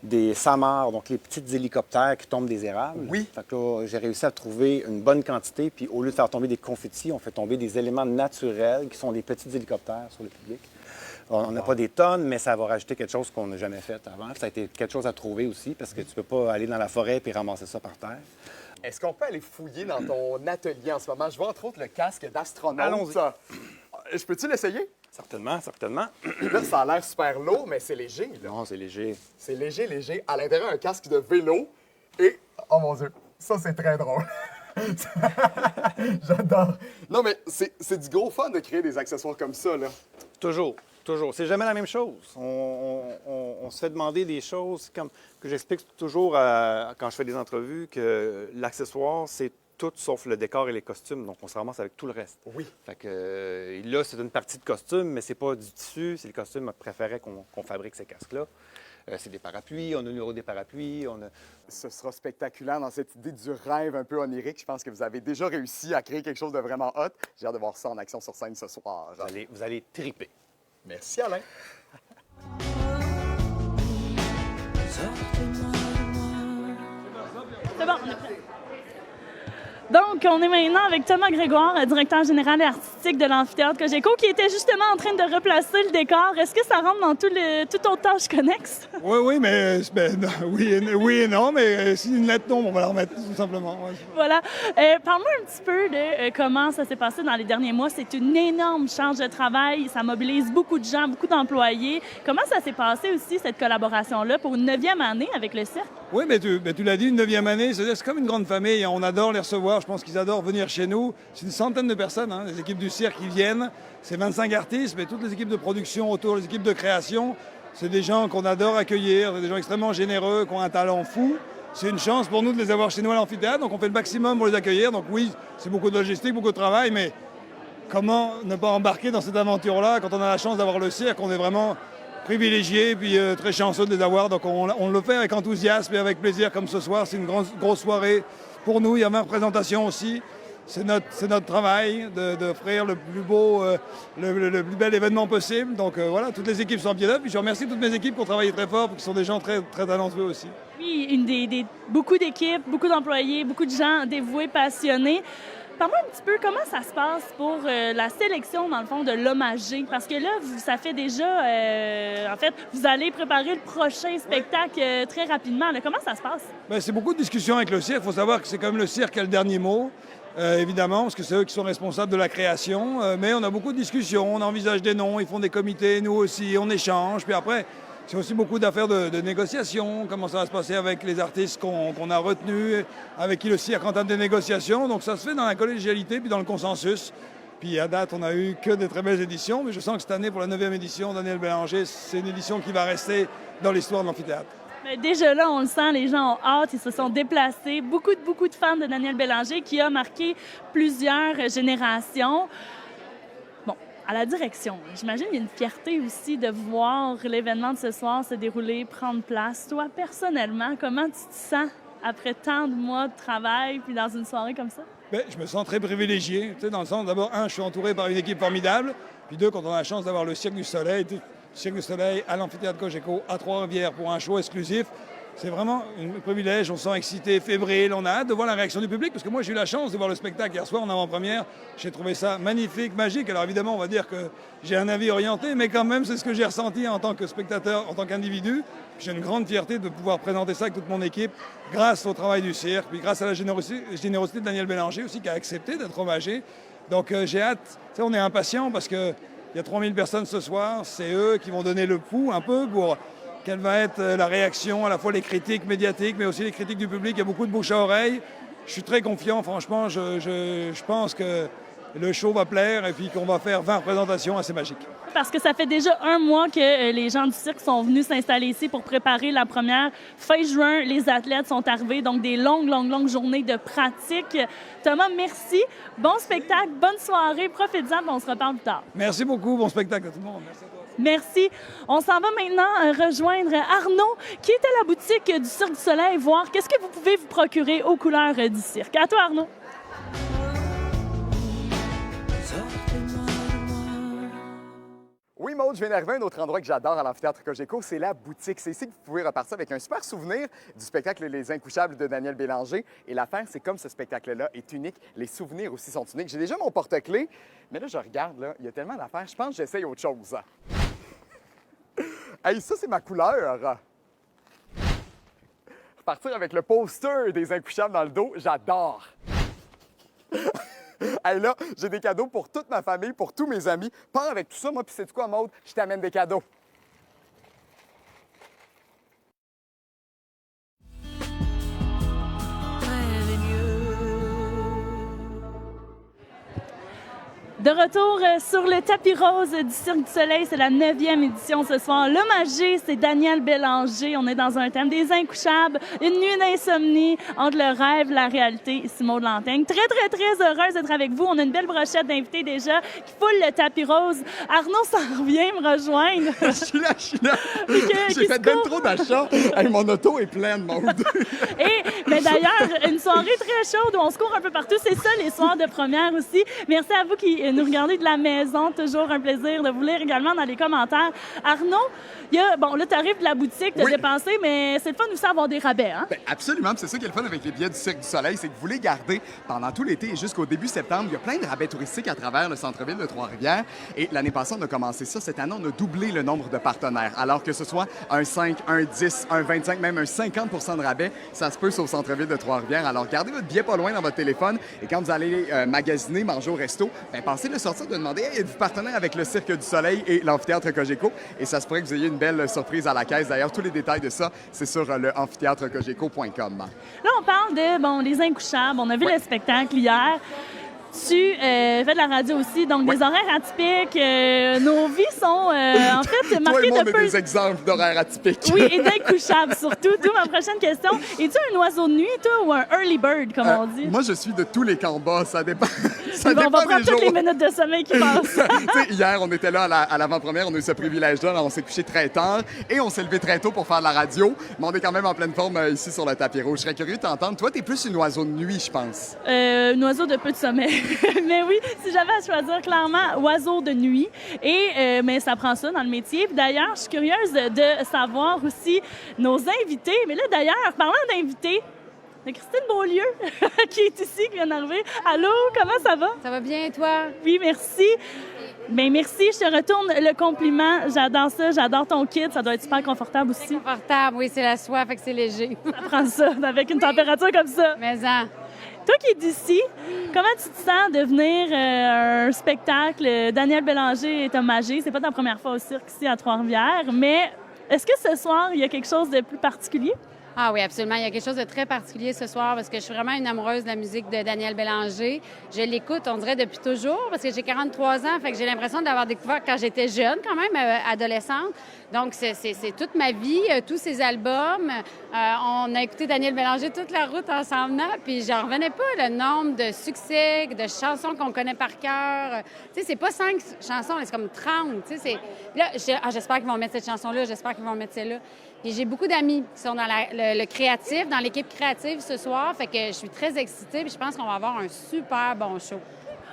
des SAMAR, donc les petits hélicoptères qui tombent des érables. Oui. Fait que là, j'ai réussi à trouver une bonne quantité, puis au lieu de faire tomber des confettis, on fait tomber des éléments naturels qui sont des petits hélicoptères sur le public. On n'a pas des tonnes, mais ça va rajouter quelque chose qu'on n'a jamais fait avant. Ça a été quelque chose à trouver aussi, parce que tu peux pas aller dans la forêt et ramasser ça par terre. Est-ce qu'on peut aller fouiller dans ton atelier en ce moment? Je vois entre autres le casque d'astronaute. Allons-y. Je peux-tu l'essayer? Certainement, certainement. Là, ça a l'air super lourd, mais c'est léger. Là. Non, c'est léger. C'est léger, léger. À l'intérieur, un casque de vélo. Et, oh mon Dieu, ça, c'est très drôle. J'adore. Non, mais c'est du gros fun de créer des accessoires comme ça, là. Toujours, toujours. C'est jamais la même chose. On se fait demander des choses comme que j'explique toujours quand je fais des entrevues, que l'accessoire, c'est tout sauf le décor et les costumes. Donc, on se ramasse avec tout le reste. Oui. Fait que là, c'est une partie de costume, mais c'est pas du tissu. C'est le costume préféré qu'on fabrique ces casques-là. C'est des parapluies, on a le numéro des parapluies. Ce sera spectaculaire dans cette idée du rêve un peu onirique. Je pense que vous avez déjà réussi à créer quelque chose de vraiment hot. J'ai hâte de voir ça en action sur scène ce soir. Vous allez triper. Merci, Alain. C'est bon, on est prêt. Donc, on est maintenant avec Thomas Grégoire, directeur général et artistique de l'Amphithéâtre Cogeco, qui était justement en train de replacer le décor. Est-ce que ça rentre dans toutes autres tâches connexes? Oui, mais non, oui et non, mais si une lettre tombe, on va la remettre tout simplement. Ouais. Voilà. Parle-moi un petit peu de comment ça s'est passé dans les derniers mois. C'est une énorme charge de travail. Ça mobilise beaucoup de gens, beaucoup d'employés. Comment ça s'est passé aussi, cette collaboration-là, pour une 9e année avec le cirque? Oui, mais tu l'as dit, une 9e année, c'est comme une grande famille. On adore les recevoir. Je pense qu'ils adorent venir chez nous. C'est une centaine de personnes, hein, les équipes du cirque qui viennent. C'est 25 artistes, mais toutes les équipes de production autour, les équipes de création, c'est des gens qu'on adore accueillir, c'est des gens extrêmement généreux, qui ont un talent fou. C'est une chance pour nous de les avoir chez nous à l'amphithéâtre, donc on fait le maximum pour les accueillir. Donc oui, c'est beaucoup de logistique, beaucoup de travail, mais comment ne pas embarquer dans cette aventure-là quand on a la chance d'avoir le cirque? On est vraiment privilégiés puis très chanceux de les avoir. Donc on le fait avec enthousiasme et avec plaisir comme ce soir. C'est une grosse soirée pour nous. Il y a 20 représentations aussi. C'est notre travail d'offrir le plus beau, le plus bel événement possible. Donc voilà, toutes les équipes sont en pied d'œuvre. Puis je remercie toutes mes équipes qui ont travaillé très fort et qui sont des gens très, très talentueux aussi. Oui, beaucoup d'équipes, beaucoup d'employés, beaucoup de gens dévoués, passionnés. Parle-moi un petit peu comment ça se passe pour la sélection, dans le fond, de l'hommagé. Parce que là, ça fait déjà... en fait, vous allez préparer le prochain spectacle très rapidement. Là. Comment ça se passe? Bien, c'est beaucoup de discussions avec le cirque. Il faut savoir que c'est comme le cirque qui a le dernier mot, évidemment, parce que c'est eux qui sont responsables de la création. Mais on a beaucoup de discussions, on envisage des noms, ils font des comités, nous aussi, on échange. Puis après, c'est aussi beaucoup d'affaires de négociation, comment ça va se passer avec les artistes qu'on a retenus, avec qui le cirque entame des négociations. Donc ça se fait dans la collégialité puis dans le consensus. Puis à date, on n'a eu que des très belles éditions, mais je sens que cette année, pour la 9e édition, Daniel Bélanger, c'est une édition qui va rester dans l'histoire de l'amphithéâtre. Mais déjà là, on le sent, les gens ont hâte, ils se sont déplacés. Beaucoup de fans de Daniel Bélanger qui a marqué plusieurs générations. À la direction, j'imagine qu'il y a une fierté aussi de voir l'événement de ce soir se dérouler, prendre place. Toi, personnellement, comment tu te sens après tant de mois de travail puis dans une soirée comme ça? Bien, je me sens très privilégié, dans le sens, d'abord, je suis entouré par une équipe formidable, puis deux, quand on a la chance d'avoir le Cirque du Soleil, à l'amphithéâtre Cogeco, à Trois-Rivières, pour un show exclusif, c'est vraiment un privilège, on se sent excité, fébrile, on a hâte de voir la réaction du public, parce que moi j'ai eu la chance de voir le spectacle hier soir en avant-première, j'ai trouvé ça magnifique, magique. Alors évidemment on va dire que j'ai un avis orienté, mais quand même c'est ce que j'ai ressenti en tant que spectateur, en tant qu'individu. J'ai une grande fierté de pouvoir présenter ça avec toute mon équipe, grâce au travail du cirque, puis grâce à la générosité de Daniel Bélanger aussi, qui a accepté d'être hommagé. Donc j'ai hâte, on est impatients parce qu'il y a 3000 personnes ce soir, c'est eux qui vont donner le pouls un peu pour... Quelle va être la réaction, à la fois les critiques médiatiques, mais aussi les critiques du public. Il y a beaucoup de bouche à oreille. Je suis très confiant, franchement. Je pense que le show va plaire et puis qu'on va faire 20 représentations assez magiques. Parce que ça fait déjà un mois que les gens du cirque sont venus s'installer ici pour préparer la première. Fin juin, les athlètes sont arrivés, donc des longues journées de pratique. Thomas, merci. Bon spectacle, bonne soirée. Profitez-en, puis on se reparle plus tard. Merci beaucoup, bon spectacle à tout le monde. Merci à toi. Merci. On s'en va maintenant rejoindre Arnaud, qui est à la boutique du Cirque du Soleil, voir qu'est-ce que vous pouvez vous procurer aux couleurs du cirque. À toi, Arnaud. Oui, Maud, je viens d'arriver à un autre endroit que j'adore à l'amphithéâtre Cogeco, c'est la boutique. C'est ici que vous pouvez repartir avec un super souvenir du spectacle Les Incouchables de Daniel Bélanger. Et l'affaire, c'est comme ce spectacle-là est unique, les souvenirs aussi sont uniques. J'ai déjà mon porte-clés, mais là, je regarde, là, il y a tellement d'affaires. Je pense que j'essaye autre chose. Hey, ça, c'est ma couleur. Repartir avec le poster des Incouchables dans le dos, j'adore. Hey, là, j'ai des cadeaux pour toute ma famille, pour tous mes amis. Pars avec tout ça, moi, puis c'est quoi, Maude? Je t'amène des cadeaux. De retour sur le tapis rose du Cirque du Soleil, c'est la 9e édition ce soir. Le Magé, c'est Daniel Bélanger. On est dans un thème des Incouchables, une nuit d'insomnie entre le rêve, la réalité. Ici Maud Lantaigne. Très heureuse d'être avec vous. On a une belle brochette d'invités déjà qui foule le tapis rose. Arnaud s'en revient me rejoindre. Je suis là. J'ai fait bien trop d'achats. Hey, mon auto est pleine, Maud. Mais d'ailleurs, une soirée très chaude où on se court un peu partout. C'est ça, les soirs de première aussi. Merci à vous qui nous regardez de la maison. Toujours un plaisir de vous lire également dans les commentaires. Arnaud, il y a, bon, là, tu arrives de la boutique, tu as dépensé, mais c'est le fun aussi d'avoir des rabais, hein? Bien, absolument. C'est ça qui est le fun avec les billets du Cirque du Soleil, c'est que vous les gardez pendant tout l'été et jusqu'au début septembre. Il y a plein de rabais touristiques à travers le centre-ville de Trois-Rivières. Et l'année passée, on a commencé ça. Cette année, on a doublé le nombre de partenaires. Alors que ce soit un 5, un 10, un 25, même un 50 de rabais, ça se peut sur le centre-ville de Trois-Rivières. Alors, gardez votre billet pas loin dans votre téléphone et quand vous allez magasiner, manger au resto, bien, pensez le sortir de demander hey, êtes-vous partenaire avec le Cirque du Soleil et l'amphithéâtre Cogeco? Et ça se pourrait que vous ayez une belle surprise à la caisse. D'ailleurs, tous les détails de ça, c'est sur le amphithéâtrecogeco.com. Là, on parle de, les Incouchables. On a vu le spectacle hier. Tu fais de la radio aussi, donc des horaires atypiques. Nos vies sont en fait marquées Toi et moi, de on a des exemples d'horaires atypiques. Oui, et d'incouchables surtout. D'où ma prochaine question. Es-tu un oiseau de nuit, toi, ou un early bird, comme on dit? Moi, je suis de tous les combats. Ça dépend. On va prendre toutes les minutes de sommeil qui passent. Hier, on était là à l'avant-première. On a eu ce privilège-là. On s'est couché très tard et on s'est levé très tôt pour faire de la radio. Mais on est quand même en pleine forme ici sur le tapis rouge. Je serais curieux de t'entendre. Toi, t'es plus une oiseau de nuit, je pense. Un oiseau de peu de sommeil. Mais oui, si j'avais à choisir, clairement, oiseau de nuit. Et mais ça prend ça dans le métier. Puis d'ailleurs, je suis curieuse de savoir aussi nos invités. Mais là, d'ailleurs, parlant d'invités, il y a Christine Beaulieu qui est ici, qui vient d'arriver. Allô, comment ça va? Ça va bien, toi? Oui, merci. Bien, merci. Je te retourne le compliment. J'adore ça. J'adore ton kit. Ça doit être super confortable aussi. C'est confortable, oui, c'est la soie, fait que c'est léger. Ça prend ça avec une température comme ça. Mais en. Toi qui es d'ici, comment tu te sens de venir un spectacle? Daniel Bélanger est un Magé. C'est pas ta première fois au cirque ici à Trois-Rivières, mais est-ce que ce soir, il y a quelque chose de plus particulier? Ah oui, absolument. Il y a quelque chose de très particulier ce soir parce que je suis vraiment une amoureuse de la musique de Daniel Bélanger. Je l'écoute, on dirait, depuis toujours parce que j'ai 43 ans, fait que j'ai l'impression de l'avoir découvert quand j'étais jeune, quand même, adolescente. Donc, c'est toute ma vie, tous ses albums. On a écouté Daniel Bélanger toute la route ensemble, puis j'en revenais pas, le nombre de succès, de chansons qu'on connaît par cœur. Tu sais, c'est pas 5 chansons, c'est comme 30. Tu sais, là, j'espère qu'ils vont mettre cette chanson-là, j'espère qu'ils vont mettre celle-là. Puis j'ai beaucoup d'amis qui sont dans le créatif, dans l'équipe créative ce soir, fait que je suis très excitée, puis je pense qu'on va avoir un super bon show.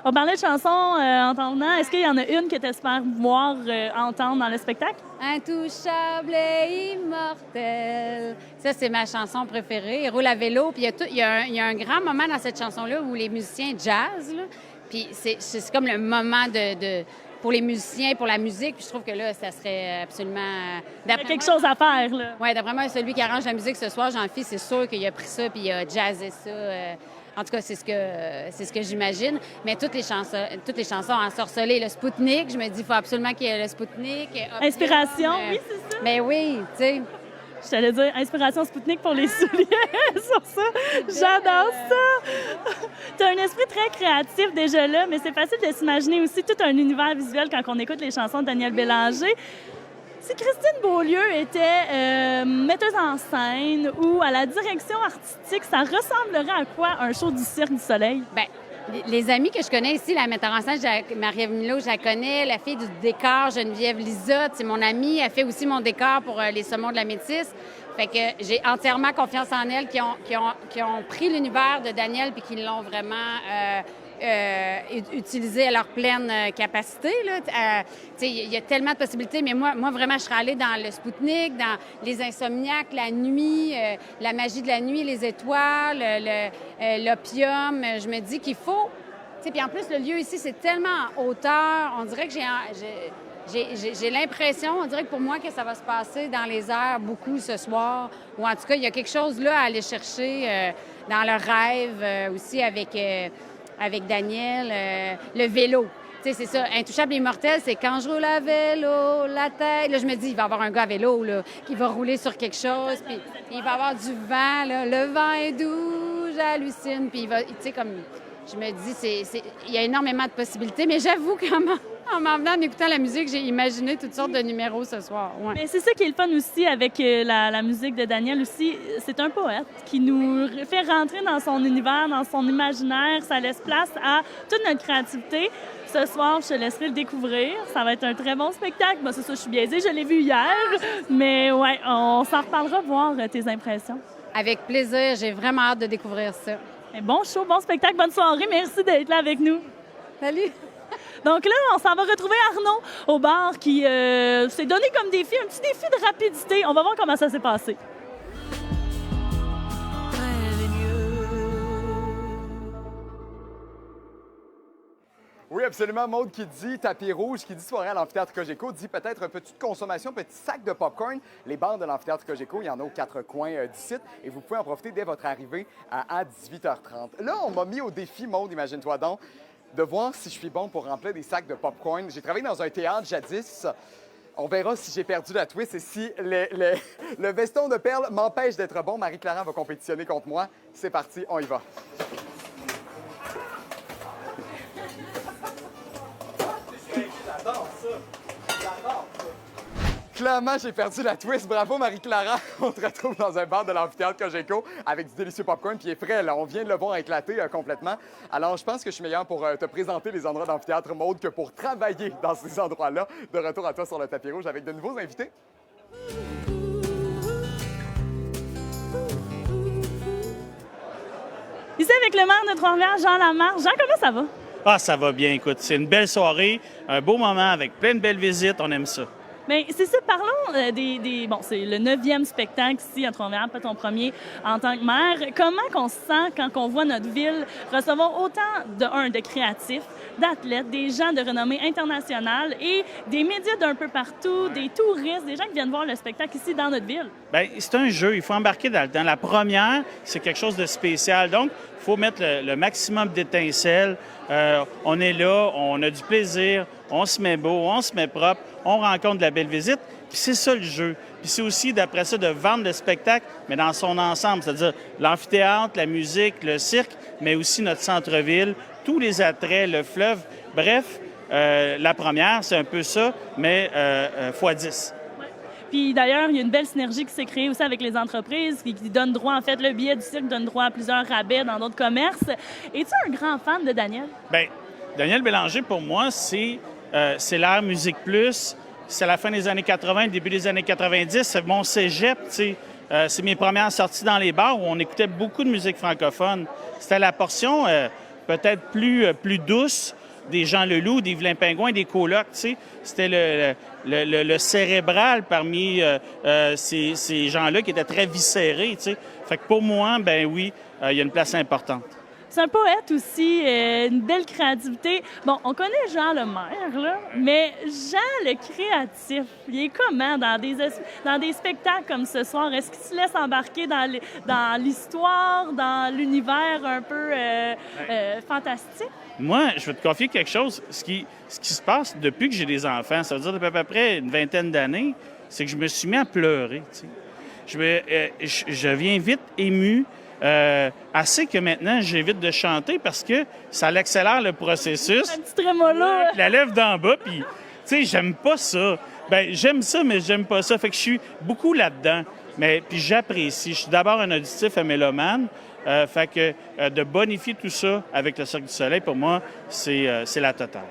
On parlait de chansons entendant. Est-ce qu'il y en a une que tu espères voir entendre dans le spectacle? Intouchable et immortel. Ça, c'est ma chanson préférée. Il roule à vélo. Puis il y a un grand moment dans cette chanson-là où les musiciens jazz. Là, puis c'est comme le moment pour les musiciens, pour la musique. Puis je trouve que là, ça serait absolument... Il y a quelque chose à faire, là. Oui, d'après moi, celui qui arrange la musique ce soir, Jean-Philippe, c'est sûr qu'il a pris ça puis il a jazzé ça. En tout cas, c'est ce que j'imagine. Mais toutes les chansons ensorcelées. Le Spoutnik, je me dis, il faut absolument qu'il y ait le Spoutnik. Inspiration, oui, c'est ça. Mais oui, tu sais. Je t'allais dire inspiration Spoutnik pour les souliers sur ça. J'adore ça. Tu as un esprit très créatif déjà là, mais c'est facile de s'imaginer aussi tout un univers visuel quand on écoute les chansons de Daniel Bélanger. Si Christine Beaulieu était metteuse en scène ou à la direction artistique, ça ressemblerait à quoi un show du Cirque du Soleil? Bien, les amis que je connais ici, la metteur en scène, Marie-Ève Milot, je la connais. La fille du décor, Geneviève Lizotte, c'est mon amie. Elle fait aussi mon décor pour les Saumons de la Métisse. Fait que j'ai entièrement confiance en elle, qui ont pris l'univers de Daniel puis qui l'ont vraiment utilisé à leur pleine capacité. Il y a tellement de possibilités, mais moi, vraiment, je serais allée dans le Spoutnik, dans les Insomniaques, la nuit, la magie de la nuit, les étoiles, l'opium. Je me dis qu'il faut... Puis en plus, le lieu ici, c'est tellement en hauteur. On dirait que j'ai l'impression, on dirait que pour moi, que ça va se passer dans les airs beaucoup ce soir. Ou en tout cas, il y a quelque chose là à aller chercher dans le rêve aussi avec Daniel. Le vélo. C'est ça. Intouchable et immortel, c'est quand je roule à vélo, la tête. Là, je me dis, il va y avoir un gars à vélo là, qui va rouler sur quelque chose. Puis il va y avoir du vent. Là. Le vent est doux, j'hallucine. Puis il va, comme... Je me dis, il y a énormément de possibilités, mais j'avoue qu'en m'en venant en écoutant la musique, j'ai imaginé toutes sortes de numéros ce soir. Ouais. Mais c'est ça qui est le fun aussi avec la musique de Daniel aussi. C'est un poète qui nous fait rentrer dans son univers, dans son imaginaire. Ça laisse place à toute notre créativité. Ce soir, je te laisserai le découvrir. Ça va être un très bon spectacle. Moi, c'est ça, je suis biaisée, je l'ai vu hier. Mais ouais, on s'en reparlera, voir tes impressions. Avec plaisir, j'ai vraiment hâte de découvrir ça. Bon show, bon spectacle, bonne soirée. Merci d'être là avec nous. Salut! Donc là, on s'en va retrouver Arnaud au bar qui s'est donné comme défi, un petit défi de rapidité. On va voir comment ça s'est passé. Oui, absolument. Maude qui dit tapis rouge, qui dit soirée à l'amphithéâtre Cogeco, dit peut-être petite consommation, petit sac de popcorn. Les bars de l'amphithéâtre Cogeco, il y en a aux 4 coins du site et vous pouvez en profiter dès votre arrivée à 18h30. Là, on m'a mis au défi, Maude, imagine-toi donc, de voir si je suis bon pour remplir des sacs de popcorn. J'ai travaillé dans un théâtre jadis. On verra si j'ai perdu la twist et si le veston de perles m'empêche d'être bon. Marie-Clara va compétitionner contre moi. C'est parti, on y va. Clairement, j'ai perdu la twist. Bravo, Marie-Clara. On te retrouve dans un bar de l'amphithéâtre Cogeco avec du délicieux popcorn, puis il est frais. Là. On vient de le voir éclater complètement. Alors, je pense que je suis meilleur pour te présenter les endroits d'amphithéâtre Maude que pour travailler dans ces endroits-là. De retour à toi sur le tapis rouge avec de nouveaux invités. Ici avec le maire de Trois-Rivières, Jean Lamarche. Jean, comment ça va? Ah, ça va bien, écoute. C'est une belle soirée, un beau moment avec plein de belles visites. On aime ça. Bien, c'est ça. Parlons Bon, c'est le 9e spectacle ici à Trois-Rivières, pas ton premier en tant que maire. Comment qu'on se sent quand on voit notre ville recevoir autant de créatifs, d'athlètes, des gens de renommée internationale et des médias d'un peu partout, des touristes, des gens qui viennent voir le spectacle ici dans notre ville? Bien, c'est un jeu. Il faut embarquer dans la première. C'est quelque chose de spécial. Donc, il faut mettre le maximum d'étincelles. On est là, on a du plaisir, on se met beau, on se met propre, on rencontre de la belle visite. Puis c'est ça le jeu. Puis c'est aussi, d'après ça, de vendre le spectacle, mais dans son ensemble, c'est-à-dire l'amphithéâtre, la musique, le cirque, mais aussi notre centre-ville, tous les attraits, le fleuve. Bref, la première, c'est un peu ça, mais x10. Puis d'ailleurs, il y a une belle synergie qui s'est créée aussi avec les entreprises qui donnent droit, en fait, le billet du cirque donne droit à plusieurs rabais dans d'autres commerces. Es-tu un grand fan de Daniel? Bien, Daniel Bélanger, pour moi, c'est l'ère Musique Plus. C'est la fin des années 80, le début des années 90. C'est mon cégep, tu sais. C'est mes premières sorties dans les bars où on écoutait beaucoup de musique francophone. C'était la portion peut-être plus douce des Jean Leloup, des Vilains Pingouins, des colocs, tu sais. C'était le cérébral parmi ces gens-là qui étaient très viscérés, tu sais. Fait que pour moi, ben oui, il y a une place importante. C'est un poète aussi, une belle créativité. Bon, on connaît Jean le maire, là, mais Jean le créatif, il est comment dans des spectacles comme ce soir? Est-ce qu'il se laisse embarquer dans l'histoire, dans l'univers un peu fantastique? Moi, je vais te confier quelque chose. Ce qui se passe depuis que j'ai des enfants, ça veut dire depuis à peu près une vingtaine d'années, c'est que je me suis mis à pleurer, tu sais. je viens vite ému. Assez que maintenant, j'évite de chanter parce que ça accélère le processus. Un petit trémolo. La lèvre d'en bas, puis, tu sais, j'aime pas ça. Ben, j'aime ça, mais j'aime pas ça. Fait que je suis beaucoup là-dedans. Mais puis j'apprécie. Je suis d'abord un auditif et mélomane. Fait que de bonifier tout ça avec le Cirque du Soleil, pour moi, c'est la totale.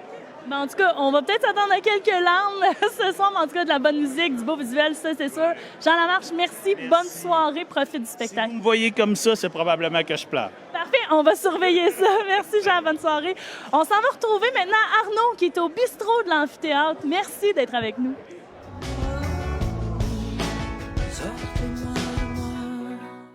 Ben, en tout cas, on va peut-être s'attendre à quelques larmes ce soir, mais en tout cas, de la bonne musique, du beau visuel, ça, c'est sûr. Jean Lamarche, merci. Bonne soirée. Profite du spectacle. Si vous me voyez comme ça, c'est probablement que je pleure. Parfait, on va surveiller ça. Merci, Jean. Bonne soirée. On s'en va retrouver maintenant Arnaud, qui est au bistrot de l'amphithéâtre. Merci d'être avec nous.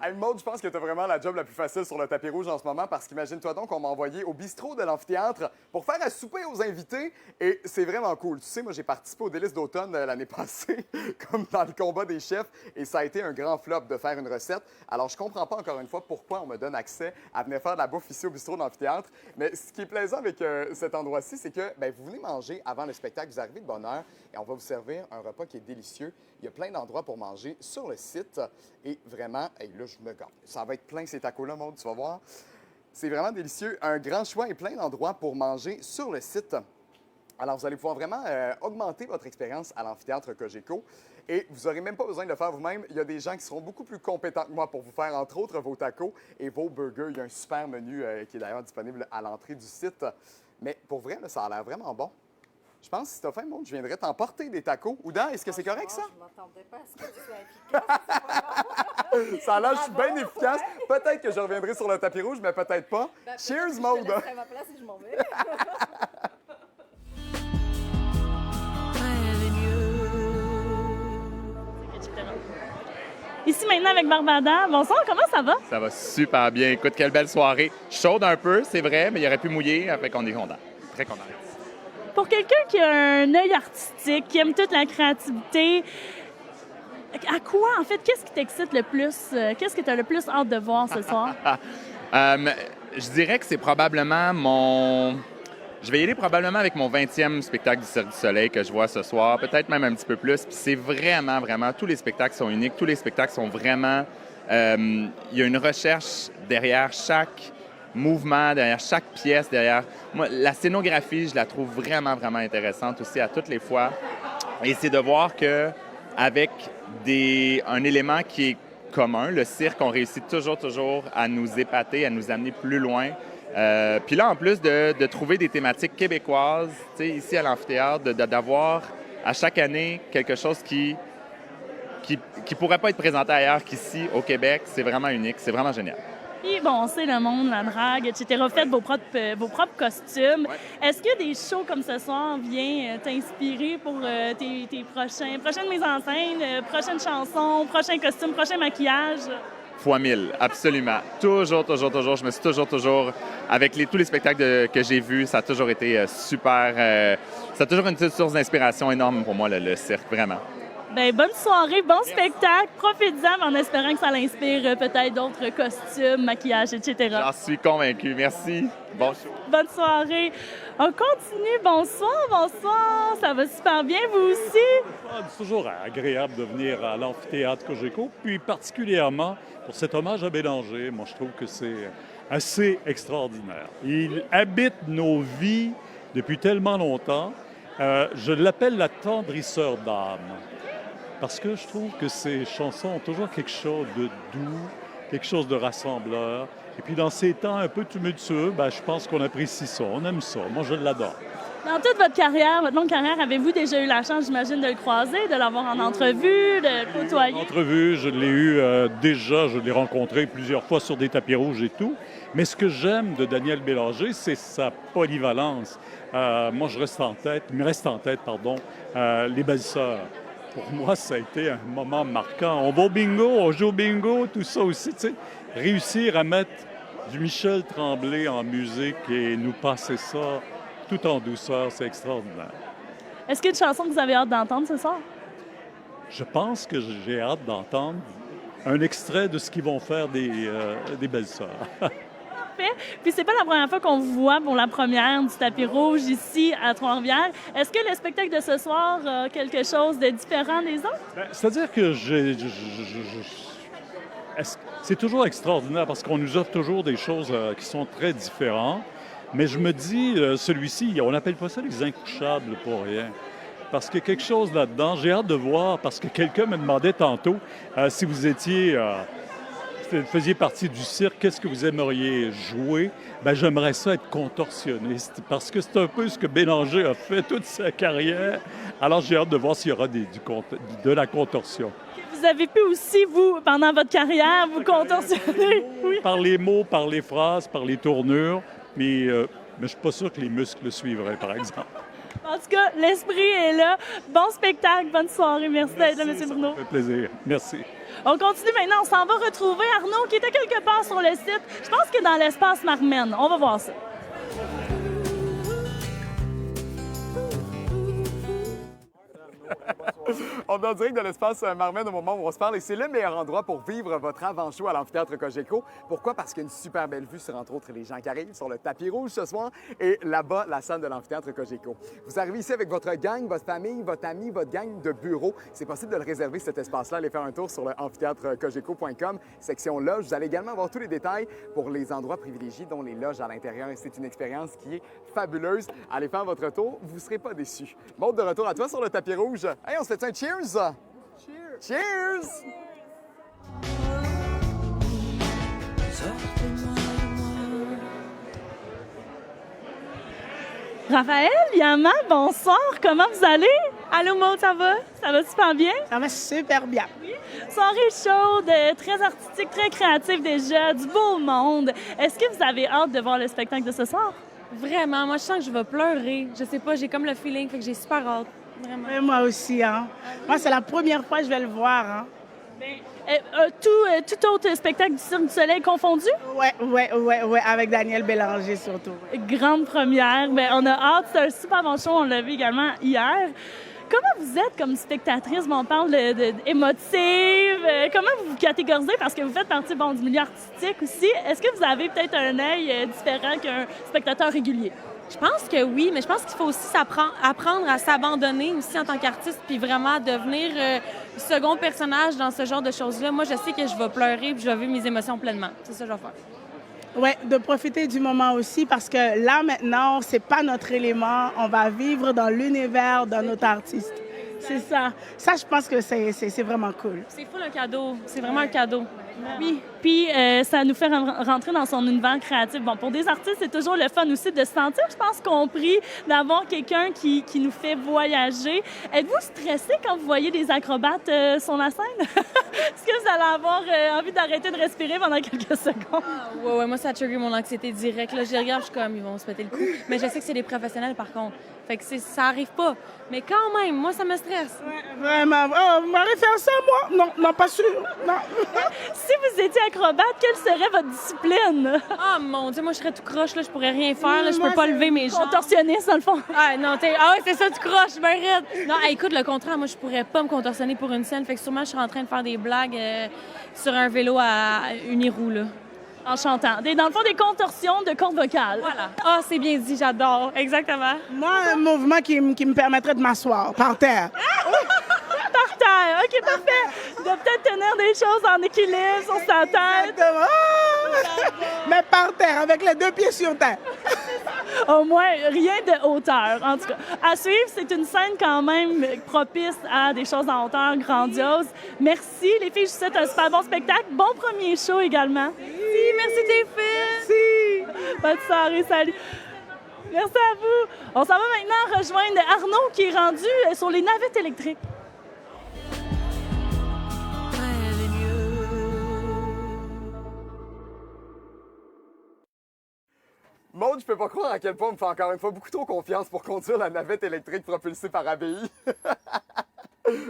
Hey Maud, je pense que tu as vraiment la job la plus facile sur le tapis rouge en ce moment parce qu'imagine-toi donc qu'on m'a envoyé au bistrot de l'amphithéâtre pour faire à souper aux invités et c'est vraiment cool. Tu sais, moi j'ai participé au délice d'automne l'année passée comme dans le combat des chefs et ça a été un grand flop de faire une recette. Alors je comprends pas encore une fois pourquoi on me donne accès à venir faire de la bouffe ici au bistrot de l'amphithéâtre. Mais ce qui est plaisant avec cet endroit-ci, c'est que vous venez manger avant le spectacle, vous arrivez de bonne heure et on va vous servir un repas qui est délicieux. Il y a plein d'endroits pour manger sur le site et vraiment, là, je me gâte. Ça va être plein ces tacos-là, Maud, tu vas voir. C'est vraiment délicieux. Un grand choix et plein d'endroits pour manger sur le site. Alors, vous allez pouvoir vraiment augmenter votre expérience à l'amphithéâtre Cogeco. Et vous n'aurez même pas besoin de le faire vous-même. Il y a des gens qui seront beaucoup plus compétents que moi pour vous faire, entre autres, vos tacos et vos burgers. Il y a un super menu qui est d'ailleurs disponible à l'entrée du site. Mais pour vrai, là, ça a l'air vraiment bon. Je pense que si tu as faim, Maud, je viendrais t'emporter des tacos. Oudan, est-ce que c'est correct, ça? Je m'attendais pas à ce que tu sois efficace. Ça a l'air, je suis bien efficace. Peut-être que je reviendrai sur le tapis rouge, mais peut-être pas. Cheers, Maud! Je te laisserai ma place et je m'en vais. Ici maintenant avec Barbada. Bonsoir, comment ça va? Ça va super bien. Écoute, quelle belle soirée. Chaude un peu, c'est vrai, mais il aurait pu mouiller, fait qu'on est content. Très content. Pour quelqu'un qui a un œil artistique, qui aime toute la créativité, à quoi, en fait, qu'est-ce qui t'excite le plus? Qu'est-ce que tu as le plus hâte de voir ce soir? Je dirais que c'est probablement Je vais y aller probablement avec mon 20e spectacle du Cirque du Soleil que je vois ce soir, peut-être même un petit peu plus. Puis c'est vraiment, vraiment, tous les spectacles sont uniques, tous les spectacles sont vraiment... il y a une recherche derrière chaque mouvement, derrière chaque pièce, derrière... Moi, la scénographie, je la trouve vraiment, vraiment intéressante aussi à toutes les fois. Et c'est de voir que avec un élément qui est commun, le cirque, on réussit toujours à nous épater, à nous amener plus loin. Puis là, en plus de trouver des thématiques québécoises, ici à l'amphithéâtre, d'avoir à chaque année quelque chose qui pourrait pas être présenté ailleurs qu'ici au Québec, c'est vraiment unique, c'est vraiment génial. Puis bon, on sait le monde, la drague, etc. Faites vos propres costumes. Ouais. Est-ce que des shows comme ce soir viennent t'inspirer pour tes prochaines mises en scène, prochaines chansons, prochains costumes, prochains maquillages? Fois 1000, absolument. Toujours. Je me suis toujours, avec tous les spectacles que j'ai vus, ça a toujours été super... ça a toujours une source d'inspiration énorme pour moi, le cirque, vraiment. Bien, bonne soirée, bon spectacle. Profitez-en en espérant que ça l'inspire peut-être d'autres costumes, maquillages, etc. J'en suis convaincu. Merci. Bon show. Bonne soirée. On continue. Bonsoir. Ça va super bien, vous aussi? C'est toujours agréable de venir à l'amphithéâtre Cogeco, puis particulièrement pour cet hommage à Bélanger. Moi, je trouve que c'est assez extraordinaire. Il habite nos vies depuis tellement longtemps. Je l'appelle la tendrisseur d'âme. Parce que je trouve que ces chansons ont toujours quelque chose de doux, quelque chose de rassembleur. Et puis dans ces temps un peu tumultueux, je pense qu'on apprécie ça, on aime ça. Moi, je l'adore. Dans toute votre longue carrière, avez-vous déjà eu la chance, j'imagine, de le croiser, de l'avoir en entrevue, de le côtoyer? En entrevue, je l'ai eu déjà, je l'ai rencontré plusieurs fois sur des tapis rouges et tout. Mais ce que j'aime de Daniel Bélanger, c'est sa polyvalence. Moi, il me reste en tête, Les Belles-Sœurs. Pour moi, ça a été un moment marquant. On va au bingo, on joue au bingo, tout ça aussi. Tu sais, réussir à mettre du Michel Tremblay en musique et nous passer ça tout en douceur, c'est extraordinaire. Est-ce qu'il y a une chanson que vous avez hâte d'entendre ce soir? Je pense que j'ai hâte d'entendre un extrait de ce qu'ils vont faire des Belles-Sœurs. Parfait. Puis c'est pas la première fois qu'on vous voit pour la première du tapis rouge ici à Trois-Rivières. Est-ce que le spectacle de ce soir a quelque chose de différent des autres? C'est-à-dire que c'est toujours extraordinaire parce qu'on nous offre toujours des choses qui sont très différentes. Mais je me dis, celui-ci, on n'appelle pas ça les Incouchables pour rien. Parce qu'il y a quelque chose là-dedans. J'ai hâte de voir, parce que quelqu'un me demandait tantôt si vous faisiez partie du cirque, qu'est-ce que vous aimeriez jouer? Bien, j'aimerais ça être contorsionniste, parce que c'est un peu ce que Bélanger a fait toute sa carrière. Alors, j'ai hâte de voir s'il y aura de la contorsion. Vous avez pu aussi, vous, pendant votre carrière, vous contorsionner? Oui. Par les mots, par les phrases, par les tournures, mais je ne suis pas sûr que les muscles suivraient, par exemple. En tout cas, l'esprit est là. Bon spectacle, bonne soirée. Merci d'être là, M. Bruno. Ça fait plaisir. Merci. On continue maintenant. On s'en va retrouver Arnaud, qui était quelque part sur le site. Je pense que dans l'espace Marmen. On va voir ça. On est en direct de l'espace Marmen au moment où on se parle et c'est le meilleur endroit pour vivre votre avant-show à l'amphithéâtre Cogeco. Pourquoi? Parce qu'il y a une super belle vue sur, entre autres, les gens qui arrivent sur le tapis rouge ce soir et là-bas, la salle de l'amphithéâtre Cogeco. Vous arrivez ici avec votre gang, votre famille, votre ami, votre gang de bureau. C'est possible de le réserver, cet espace-là. Allez faire un tour sur le amphithéâtrecogeco.com, section loge. Vous allez également avoir tous les détails pour les endroits privilégiés, dont les loges à l'intérieur. C'est une expérience qui est fabuleuse. Allez faire votre tour, vous ne serez pas déçus. Maud, de retour à toi sur le tapis rouge. Hey, on se fait un cheers? Cheers! Cheers! Raphaël, Yama, bonsoir. Comment vous allez? Allô, Maud, ça va? Ça va super bien? Ça va super bien. Oui. Soirée chaude, très artistique, très créative déjà, du beau monde. Est-ce que vous avez hâte de voir le spectacle de ce soir? Vraiment, moi je sens que je vais pleurer. Je sais pas, j'ai comme le feeling, fait que j'ai super hâte. Vraiment. Et moi aussi, hein. Moi, c'est la première fois que je vais le voir, hein. Tout autre spectacle du Cirque du Soleil confondu? Ouais, avec Daniel Bélanger surtout. Grande première. Bien, on a hâte, c'est un super bon show, on l'a vu également hier. Comment vous êtes comme spectatrice? Bon, on parle d'émotive. Comment vous vous catégorisez? Parce que vous faites partie du milieu artistique aussi. Est-ce que vous avez peut-être un œil différent qu'un spectateur régulier? Je pense que oui, mais je pense qu'il faut aussi apprendre à s'abandonner aussi en tant qu'artiste puis vraiment devenir second personnage dans ce genre de choses-là. Moi, je sais que je vais pleurer puis je vais vivre mes émotions pleinement. C'est ça que je vais faire. Oui, de profiter du moment aussi parce que là, maintenant, c'est pas notre élément. On va vivre dans l'univers de notre artiste. C'est ça. Ça, je pense que c'est vraiment cool. C'est fou le cadeau. C'est vraiment un cadeau. Oui, puis ça nous fait rentrer dans son univers créatif. Bon, pour des artistes, c'est toujours le fun aussi de se sentir, je pense, compris, d'avoir quelqu'un qui nous fait voyager. Êtes-vous stressé quand vous voyez des acrobates sur la scène? Est-ce que vous allez avoir envie d'arrêter de respirer pendant quelques secondes? Ouais, moi, ça trigger mon anxiété directe. Là, je regarde, je suis comme, ils vont se péter le cou. Mais je sais que c'est des professionnels, par contre. Fait que ça arrive pas. Mais quand même, moi, ça me stresse. Ouais, vraiment. Oh, vous m'allez faire ça, moi? Non, pas sûr. Non. Si vous étiez acrobate, quelle serait votre discipline? Ah, mon Dieu, moi, je serais tout croche, là. Je pourrais rien faire, là. Je peux pas lever mes jambes. Contorsionniste, dans le fond. Ah, non, c'est ça, tu croches, ben raide. Non, écoute, le contraire, moi, je pourrais pas me contorsionner pour une scène. Fait que sûrement, je serais en train de faire des blagues sur un vélo à uniroue, là. En chantant. Dans le fond, des contorsions de cordes vocales. Voilà. Ah, c'est bien dit, j'adore. Exactement. Moi, un mouvement qui me permettrait de m'asseoir par terre. Par terre. OK, parfait. De peut-être tenir des choses en équilibre sur sa tête. Mais par terre, avec les deux pieds sur terre. Au moins, rien de hauteur. En tout cas, à suivre, c'est une scène quand même propice à des choses en hauteur grandioses. Merci, les filles. Je vous souhaite un super bon spectacle. Bon premier show également. Merci, Stéphane. Merci. Bonne soirée, salut. Merci à vous. On s'en va maintenant rejoindre Arnaud qui est rendu sur les navettes électriques. Maud, je peux pas croire à quel point on me fait encore une fois beaucoup trop confiance pour conduire la navette électrique propulsée par ABI.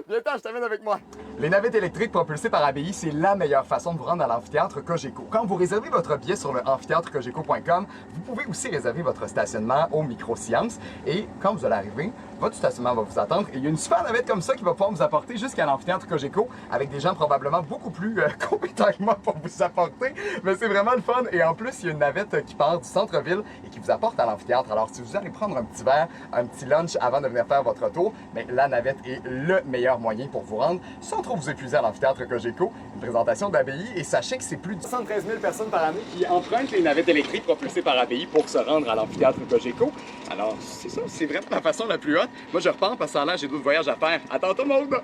Viens-t'en, je t'amène avec moi. Les navettes électriques propulsées par ABI, c'est la meilleure façon de vous rendre à l'amphithéâtre Cogeco. Quand vous réservez votre billet sur le amphithéâtrecogeco.com, vous pouvez aussi réserver votre stationnement au Micro-Sciences. Et quand vous allez arriver, votre stationnement va vous attendre. Et il y a une super navette comme ça qui va pouvoir vous apporter jusqu'à l'amphithéâtre Cogeco avec des gens probablement beaucoup plus compétents que moi pour vous apporter. Mais c'est vraiment le fun. Et en plus, il y a une navette qui part du centre-ville et qui vous apporte à l'amphithéâtre. Alors, si vous allez prendre un petit verre, un petit lunch avant de venir faire votre tour, bien, la navette est le meilleur moyen pour vous rendre sans trop vous épuiser à l'amphithéâtre Cogeco. Une présentation d'ABI et sachez que c'est plus de 73 000 personnes par année qui empruntent les navettes électriques propulsées par ABI pour se rendre à l'amphithéâtre Cogeco. Alors, c'est ça, c'est vraiment la façon la plus haute. Moi, je repars parce que là, j'ai d'autres voyages à faire. À tantôt, monde!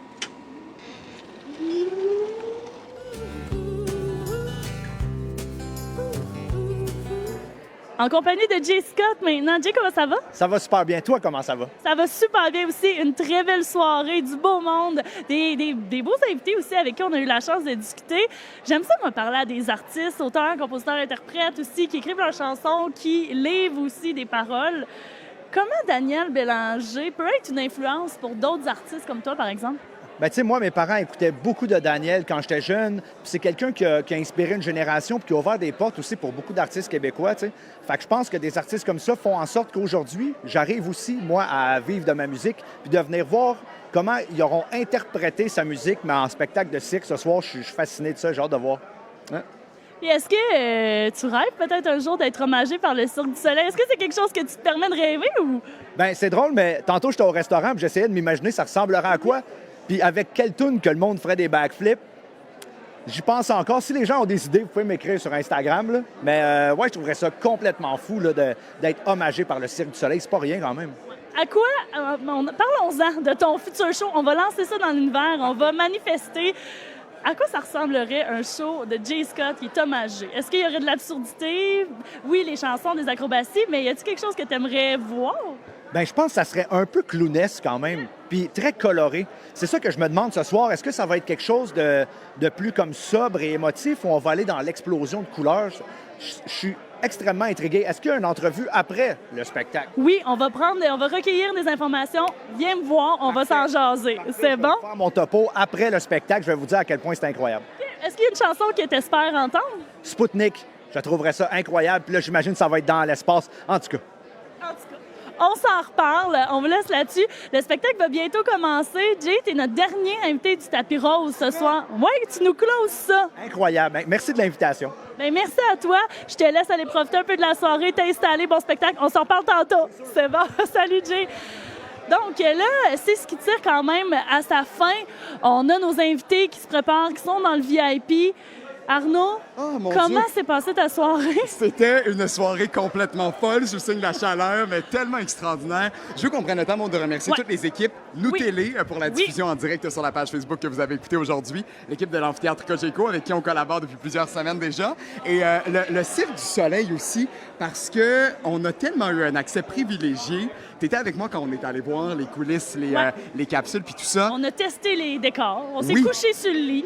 En compagnie de Jay Scott maintenant. Jay, comment ça va? Ça va super bien. Toi, comment ça va? Ça va super bien aussi. Une très belle soirée, du beau monde, des beaux invités aussi avec qui on a eu la chance de discuter. J'aime ça, moi, parler à des artistes, auteurs, compositeurs, interprètes aussi, qui écrivent leurs chansons, qui livrent aussi des paroles. Comment Daniel Bélanger peut être une influence pour d'autres artistes comme toi, par exemple? Ben, tu sais, moi, mes parents écoutaient beaucoup de Daniel quand j'étais jeune. Puis c'est quelqu'un qui a inspiré une génération puis qui a ouvert des portes aussi pour beaucoup d'artistes québécois, tu sais. Fait que je pense que des artistes comme ça font en sorte qu'aujourd'hui, j'arrive aussi, moi, à vivre de ma musique puis de venir voir comment ils auront interprété sa musique, mais en spectacle de cirque ce soir. Je suis fasciné de ça, j'ai hâte de voir. Hein? Et est-ce que tu rêves peut-être un jour d'être hommagé par le Cirque du Soleil? Est-ce que c'est quelque chose que tu te permets de rêver ou? Ben c'est drôle, mais tantôt, j'étais au restaurant puis j'essayais de m'imaginer ça ressemblerait à quoi. Puis avec quelle tune que le monde ferait des backflips. J'y pense encore. Si les gens ont des idées, vous pouvez m'écrire sur Instagram. Là. Mais ouais, je trouverais ça complètement fou là, d'être hommagé par le Cirque du Soleil. C'est pas rien quand même. À quoi, parlons-en de ton futur show. On va lancer ça dans l'univers, on va manifester. À quoi ça ressemblerait un show de Jay Scott qui est hommagé? Est-ce qu'il y aurait de l'absurdité? Oui, les chansons, des acrobaties, mais y a-t-il quelque chose que tu aimerais voir? Bien, je pense que ça serait un peu clownesque quand même, puis très coloré. C'est ça que je me demande ce soir. Est-ce que ça va être quelque chose de plus comme sobre et émotif ou on va aller dans l'explosion de couleurs? Je suis extrêmement intrigué. Est-ce qu'il y a une entrevue après le spectacle? Oui, on va recueillir des informations. Viens me voir, on va s'en jaser. C'est bon? Je vais faire mon topo après le spectacle. Je vais vous dire à quel point c'est incroyable. Est-ce qu'il y a une chanson que tu espères entendre? Spoutnik. Je trouverais ça incroyable. Puis là, j'imagine que ça va être dans l'espace. En tout cas. On s'en reparle. On vous laisse là-dessus. Le spectacle va bientôt commencer. Jay, t'es notre dernier invité du tapis rose ce soir. Oui, tu nous closes ça. Incroyable. Merci de l'invitation. Bien, merci à toi. Je te laisse aller profiter un peu de la soirée, t'installer. Bon spectacle. On s'en reparle tantôt. C'est bon. Salut, Jay. Donc là, c'est ce qui tire quand même à sa fin. On a nos invités qui se préparent, qui sont dans le VIP. Arnaud, comment s'est passée ta soirée? C'était une soirée complètement folle. Je vous signe la chaleur, mais tellement extraordinaire. Je veux qu'on prenne le temps de remercier toutes les équipes, nous télé, pour la diffusion en direct sur la page Facebook que vous avez écoutée aujourd'hui. L'équipe de l'Amphithéâtre Cogeco, avec qui on collabore depuis plusieurs semaines déjà. Et le Cirque du Soleil aussi, parce qu'on a tellement eu un accès privilégié. Tu étais avec moi quand on est allé voir les coulisses, les capsules, puis tout ça. On a testé les décors. On s'est couché sur le lit.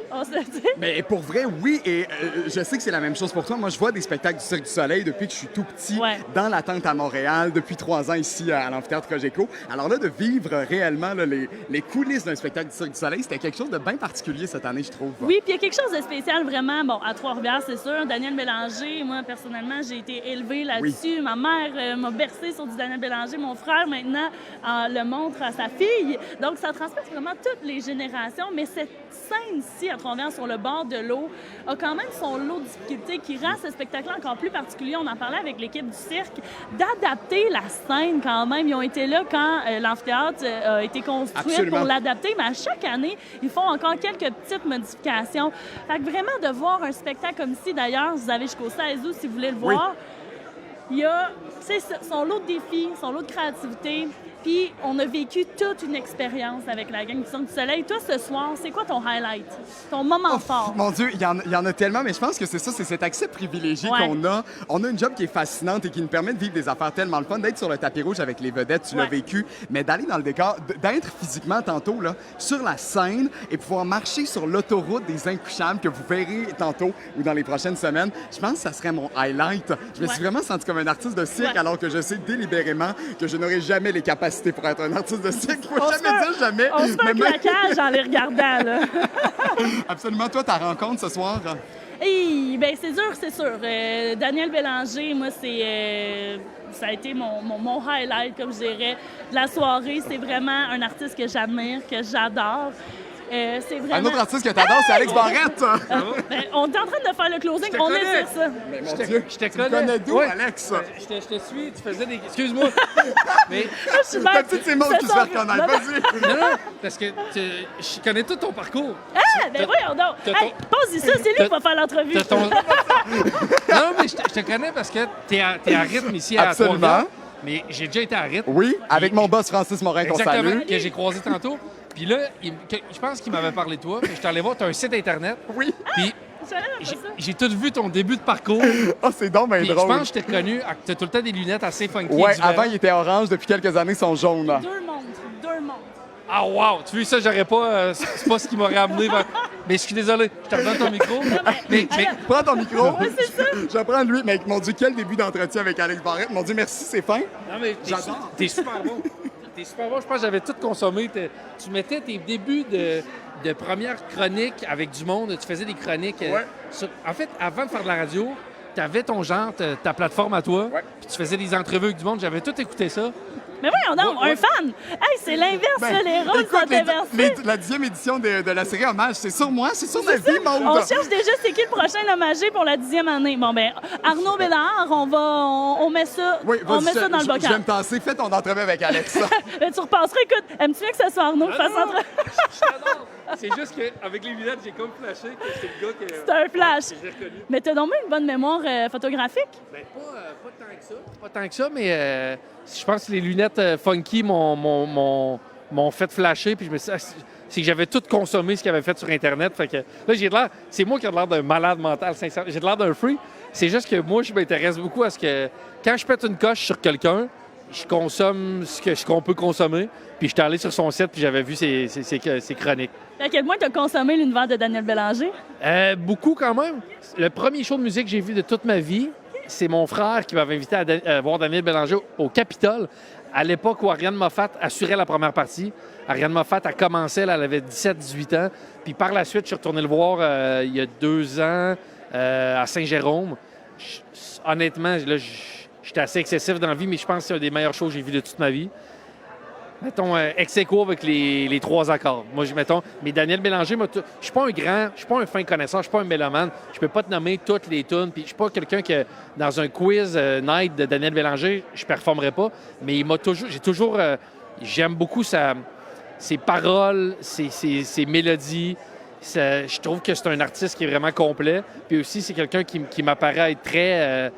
Mais pour vrai, oui. Et je sais que c'est la même chose pour toi. Moi, je vois des spectacles du Cirque du Soleil depuis que je suis tout petit, dans l'attente à Montréal, depuis 3 ans ici à l'Amphithéâtre Cogeco. Alors là, de vivre réellement là, les coulisses d'un spectacle du Cirque du Soleil, c'était quelque chose de bien particulier cette année, je trouve. Oui, puis il y a quelque chose de spécial vraiment. Bon, à Trois-Rivières, c'est sûr. Daniel Bélanger, moi, personnellement, j'ai été élevée là-dessus. Ma mère m'a bercée sur du Daniel Bélanger. Mon frère, maintenant, le montre à sa fille. Donc, ça transperce vraiment toutes les générations. Mais cette scène-ci, à Trois-Rivières, sur le bord de l'eau, a quand même son lot de difficultés qui rend ce spectacle encore plus particulier. On en parlait avec l'équipe du cirque, d'adapter la scène quand même. Ils ont été là quand l'amphithéâtre a été construit pour l'adapter, mais à chaque année, ils font encore quelques petites modifications. Fait que vraiment, de voir un spectacle comme ici, d'ailleurs, vous avez jusqu'au 16 août si vous voulez le voir, il y a son lot de défis, son lot de créativité. Puis, on a vécu toute une expérience avec la gang du Cirque du Soleil. Toi, ce soir, c'est quoi ton highlight? Ton moment fort? Mon Dieu, il y en a tellement, mais je pense que c'est ça, c'est cet accès privilégié qu'on a. On a une job qui est fascinante et qui nous permet de vivre des affaires tellement le fun, d'être sur le tapis rouge avec les vedettes, tu l'as vécu, mais d'aller dans le décor, d'être physiquement tantôt là, sur la scène et pouvoir marcher sur l'autoroute des Incouchables que vous verrez tantôt ou dans les prochaines semaines. Je pense que ça serait mon highlight. Je me suis vraiment senti comme un artiste de cirque alors que je sais délibérément que je n'aurai jamais les capacités capacité pour être un artiste de cirque. Faut On se jamais fait- dire jamais. On se fait un Mais même- claquage en les regardant, là. Absolument. Toi, ta rencontre ce soir? Hey, ben c'est sûr. Daniel Bélanger, moi, ça a été mon highlight, comme je dirais, de la soirée. C'est vraiment un artiste que j'admire, que j'adore. C'est vraiment... Un autre artiste que t'adores, c'est Alex Barrette. Ben, on est en train de faire le closing, on est sur ça. Mais mon Dieu, Je te tu me connais d'où, Alex? Je te suis, tu faisais des... Excuse-moi. Mais... Je suis bien- Ta petite émotion qui se fait reconnaître. Vas-y. Non, parce que je connais tout ton parcours. Ah, ben voyons donc. Hey, pose-y ça, c'est lui qui va faire l'entrevue. T'as ton- Non, mais je te connais parce que t'es à rythme ici à Absolument. Trois-Rivières. Mais j'ai déjà été à rythme. Oui, avec mon boss Francis Morin qu'on Exactement, salue. que j'ai croisé tantôt. Puis là, je pense qu'il m'avait parlé de toi. Puis je suis allé voir, tu as un site Internet. Oui. Puis j'ai tout vu ton début de parcours. Ah, c'est donc bien Puis je drôle. pense que je t'ai reconnu. Tu as tout le temps des lunettes assez funky. Ouais, du verre. avant, il était orange. Depuis quelques années, ils sont jaunes. Deux montres. Ah, wow! Tu vois, ça, j'aurais pas. C'est pas ce qui m'aurait amené vers. Mais je suis désolé, je te redonne ton micro. Mais Prends ton micro. Ouais, c'est ça. Je prends lui. Mais mon Dieu, quel début d'entretien avec Alex Barrette. Mon Dieu, merci, c'est fin. Non, mais J'adore. t'es super bon. T'es super bon. Je pense que j'avais tout consommé. Tu mettais tes débuts de première chronique avec du monde. Tu faisais des chroniques. En fait, avant de faire de la radio, tu avais ton genre, ta plateforme à toi. Puis tu faisais des entrevues avec du monde. J'avais tout écouté ça. Mais voyons donc, un fan. Hey, c'est l'inverse, Ben, là, les rôles écoute, sont inversés. la 10e édition de la série Hommage, c'est sur moi, c'est sur ma C'est ça. vie, Maude. On cherche déjà c'est qui le prochain hommagé pour la 10e année. Bon, ben, Arnaud Bédard, on met ça, Oui, on vas-y, met ça dans le je vais bocal. me tasser. Fais ton entrevue avec Alex. Ben, tu repasseras, écoute, aimes-tu bien que ce soit Arnaud qui fasse entrevue? C'est juste qu'avec les lunettes, j'ai comme flashé que c'est le gars que. C'est un flash. que j'ai reconnu. Mais t'as donc une bonne mémoire photographique? Ben, pas tant que ça. Pas tant que ça, mais je pense que les lunettes funky m'ont fait flasher. Puis je me suis dit, c'est que j'avais tout consommé ce qu'il avait fait sur Internet. Fait que là, j'ai de l'air. C'est moi qui ai de l'air d'un malade mental, sincèrement. J'ai de l'air d'un free. C'est juste que moi, je m'intéresse beaucoup à ce que. Quand je pète une coche sur quelqu'un, je consomme ce qu'on peut consommer. Puis j'étais allé sur son site, puis j'avais vu ses chroniques. À quel point t'as consommé l'univers de Daniel Bélanger? Beaucoup quand même. Le premier show de musique que j'ai vu de toute ma vie, c'est mon frère qui m'avait invité à voir Daniel Bélanger au Capitole, à l'époque où Ariane Moffat assurait la première partie. Ariane Moffat a commencé, elle avait 17-18 ans. Puis par la suite, je suis retourné le voir il y a 2 ans à Saint-Jérôme. Honnêtement, là, j'étais assez excessif dans la vie, mais je pense que c'est un des meilleurs shows que j'ai vu de toute ma vie. Mettons, ex aequo avec les 3 accords. Moi, mais Daniel Bélanger, je suis pas un fin connaisseur, je suis pas un mélomane. Je peux pas te nommer toutes les tunes. Puis je suis pas quelqu'un que, dans un quiz night de Daniel Bélanger, je performerai pas. Mais j'aime beaucoup ses paroles, ses mélodies. Je trouve que c'est un artiste qui est vraiment complet. Puis aussi, c'est quelqu'un qui m'apparaît être très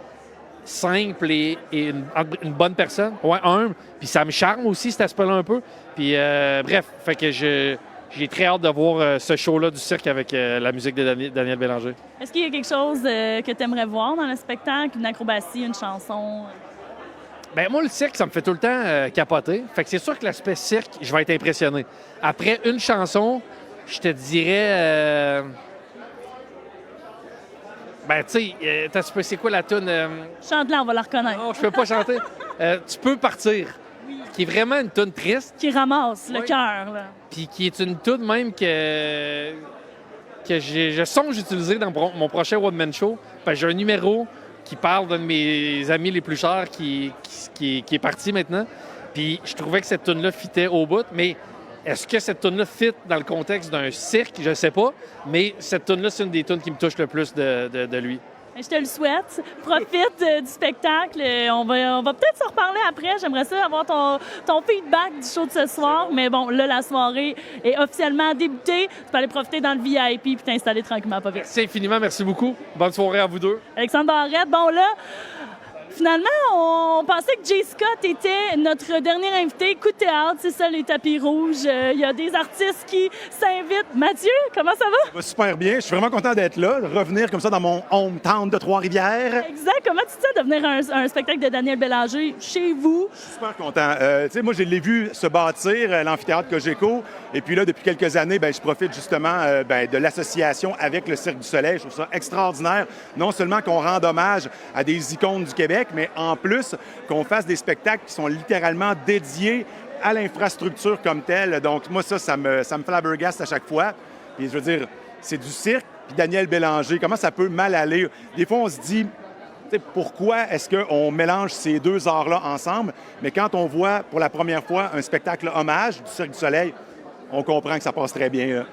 simple et une bonne personne. Ouais, humble. Puis ça me charme aussi, cet aspect-là, un peu. Puis bref, fait que j'ai très hâte de voir ce show-là du cirque avec la musique de Daniel Bélanger. Est-ce qu'il y a quelque chose que tu aimerais voir dans le spectacle? Une acrobatie, une chanson? Ben moi, le cirque, ça me fait tout le temps capoter. Fait que c'est sûr que l'aspect cirque, je vais être impressionné. Après une chanson, je te dirais... Ben, tu sais, c'est quoi la toune? Chante-la, on va la reconnaître. Non, je peux pas chanter. Tu peux partir. Qui est vraiment une toune triste. Qui ramasse le cœur, là. Puis qui est une toune même que je songe d'utiliser dans mon prochain One Man Show. Parce que j'ai un numéro qui parle d'un de mes amis les plus chers qui est parti maintenant. Puis je trouvais que cette toune-là fitait au bout. Mais est-ce que cette toune-là fit dans le contexte d'un cirque? Je ne sais pas. Mais cette toune-là, c'est une des tounes qui me touche le plus de lui. Je te le souhaite. Profite du spectacle. On va peut-être se reparler après. J'aimerais ça avoir ton feedback du show de ce soir. Mais bon, là, la soirée est officiellement débutée. Tu peux aller profiter dans le VIP puis t'installer tranquillement, pas vite. Merci infiniment. Merci beaucoup. Bonne soirée à vous deux. Alexandre Barrette, bon là... Finalement, on pensait que Jay Scott était notre dernier invité. Coup de théâtre, c'est ça, les tapis rouges. Il y a des artistes qui s'invitent. Mathieu, comment ça va? Ça va super bien. Je suis vraiment content d'être là, de revenir comme ça dans mon hometown de Trois-Rivières. Exact. Comment tu te sens de venir à un spectacle de Daniel Bélanger chez vous? Super content. Tu sais, moi, je l'ai vu se bâtir, l'amphithéâtre Cogeco. Et puis là, depuis quelques années, je profite justement de l'association avec le Cirque du Soleil. Je trouve ça extraordinaire. Non seulement qu'on rende hommage à des icônes du Québec, mais en plus qu'on fasse des spectacles qui sont littéralement dédiés à l'infrastructure comme telle. Donc, moi, ça me flabbergaste à chaque fois. Puis, je veux dire, c'est du cirque. Puis Daniel Bélanger, comment ça peut mal aller? Des fois, on se dit, pourquoi est-ce qu'on mélange ces deux arts-là ensemble? Mais quand on voit pour la première fois un spectacle hommage du Cirque du Soleil, on comprend que ça passe très bien, là.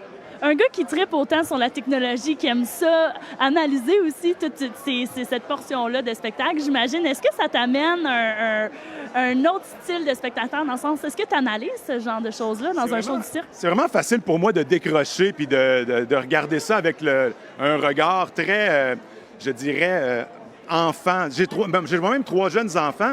Un gars qui trippe autant sur la technologie, qui aime ça, analyser aussi toute cette portion-là de spectacle, j'imagine, est-ce que ça t'amène un autre style de spectateur dans le sens, est-ce que tu analyses ce genre de choses-là dans un show du cirque? C'est vraiment facile pour moi de décrocher puis de regarder ça avec un regard très, je dirais, enfant. J'ai moi-même 3 jeunes enfants.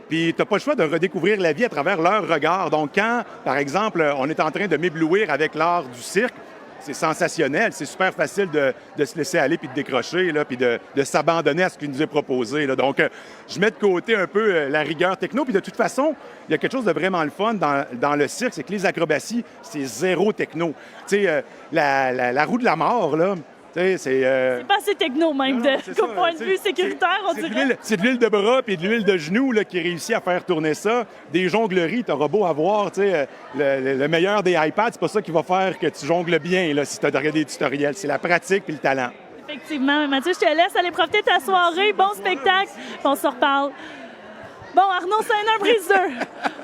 Puis tu n'as pas le choix de redécouvrir la vie à travers leur regard. Donc, quand, par exemple, on est en train de m'éblouir avec l'art du cirque, c'est sensationnel. C'est super facile de se laisser aller puis de décrocher, là, puis de s'abandonner à ce qui nous est proposé, là. Donc, je mets de côté un peu la rigueur techno. Puis de toute façon, il y a quelque chose de vraiment le fun dans le cirque, c'est que les acrobaties, c'est zéro techno. Tu sais, la roue de la mort, là, c'est pas assez techno, même, qu'au point de vue sécuritaire, on dirait. C'est de l'huile de bras puis de l'huile de genou là, qui réussit à faire tourner ça. Des jongleries, t'auras beau avoir le meilleur des iPads, c'est pas ça qui va faire que tu jongles bien là, si tu as regardé des tutoriels. C'est la pratique puis le talent. Effectivement. Mathieu, je te laisse aller profiter de ta soirée. Bon spectacle. On se reparle. Bon, Arnaud Saint-Briseux,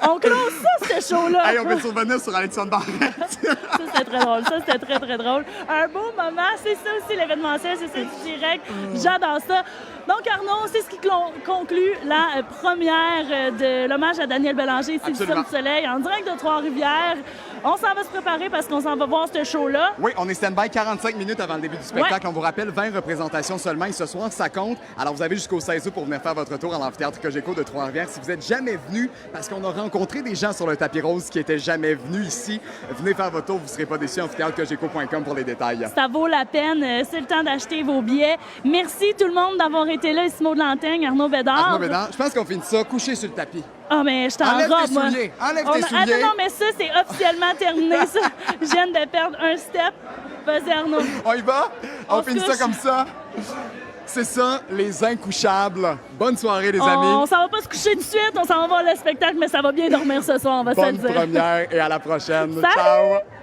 on close ça, ce show-là. Hey, on peut survenir sur Alexandre Barrette. Ça, c'était très drôle. Ça, c'était très, très drôle. Un beau moment. C'est ça aussi, l'événementiel. C'est du direct. J'adore ça. Donc, Arnaud, c'est ce qui conclut la première de l'hommage à Daniel Bélanger ici du Cirque du Soleil, en direct de Trois-Rivières. On s'en va se préparer parce qu'on s'en va voir ce show-là. Oui, on est stand-by 45 minutes avant le début du spectacle. On vous rappelle, 20 représentations seulement. Et ce soir, ça compte. Alors, vous avez jusqu'au 16 août pour venir faire votre tour à l'amphithéâtre Cogeco de Trois-Rivières. Si vous n'êtes jamais venu, parce qu'on a rencontré des gens sur le tapis rose qui n'étaient jamais venus ici, venez faire votre tour. Vous ne serez pas déçus. amphithéâtrecogeco.com pour les détails. Ça vaut la peine. C'est le temps d'acheter vos billets. Merci tout le monde d'avoir été là. Ici Maud Lantaigne, Arnaud Bédard. Arnaud Bédard, je pense qu'on finit ça couché sur le tapis. Ah, mais je t'en robe, moi. Enlève tes souliers. Ah non, mais ça, c'est officiellement terminé, ça. Je viens de perdre un step. Vas-y, Arnaud. On y va? On finit ça comme ça? C'est ça, les incouchables. Bonne soirée, les amis. On s'en va pas se coucher tout de suite, on s'en va voir le spectacle, mais ça va bien dormir ce soir, on va se le dire. Bonne première et à la prochaine. Salut! Ciao!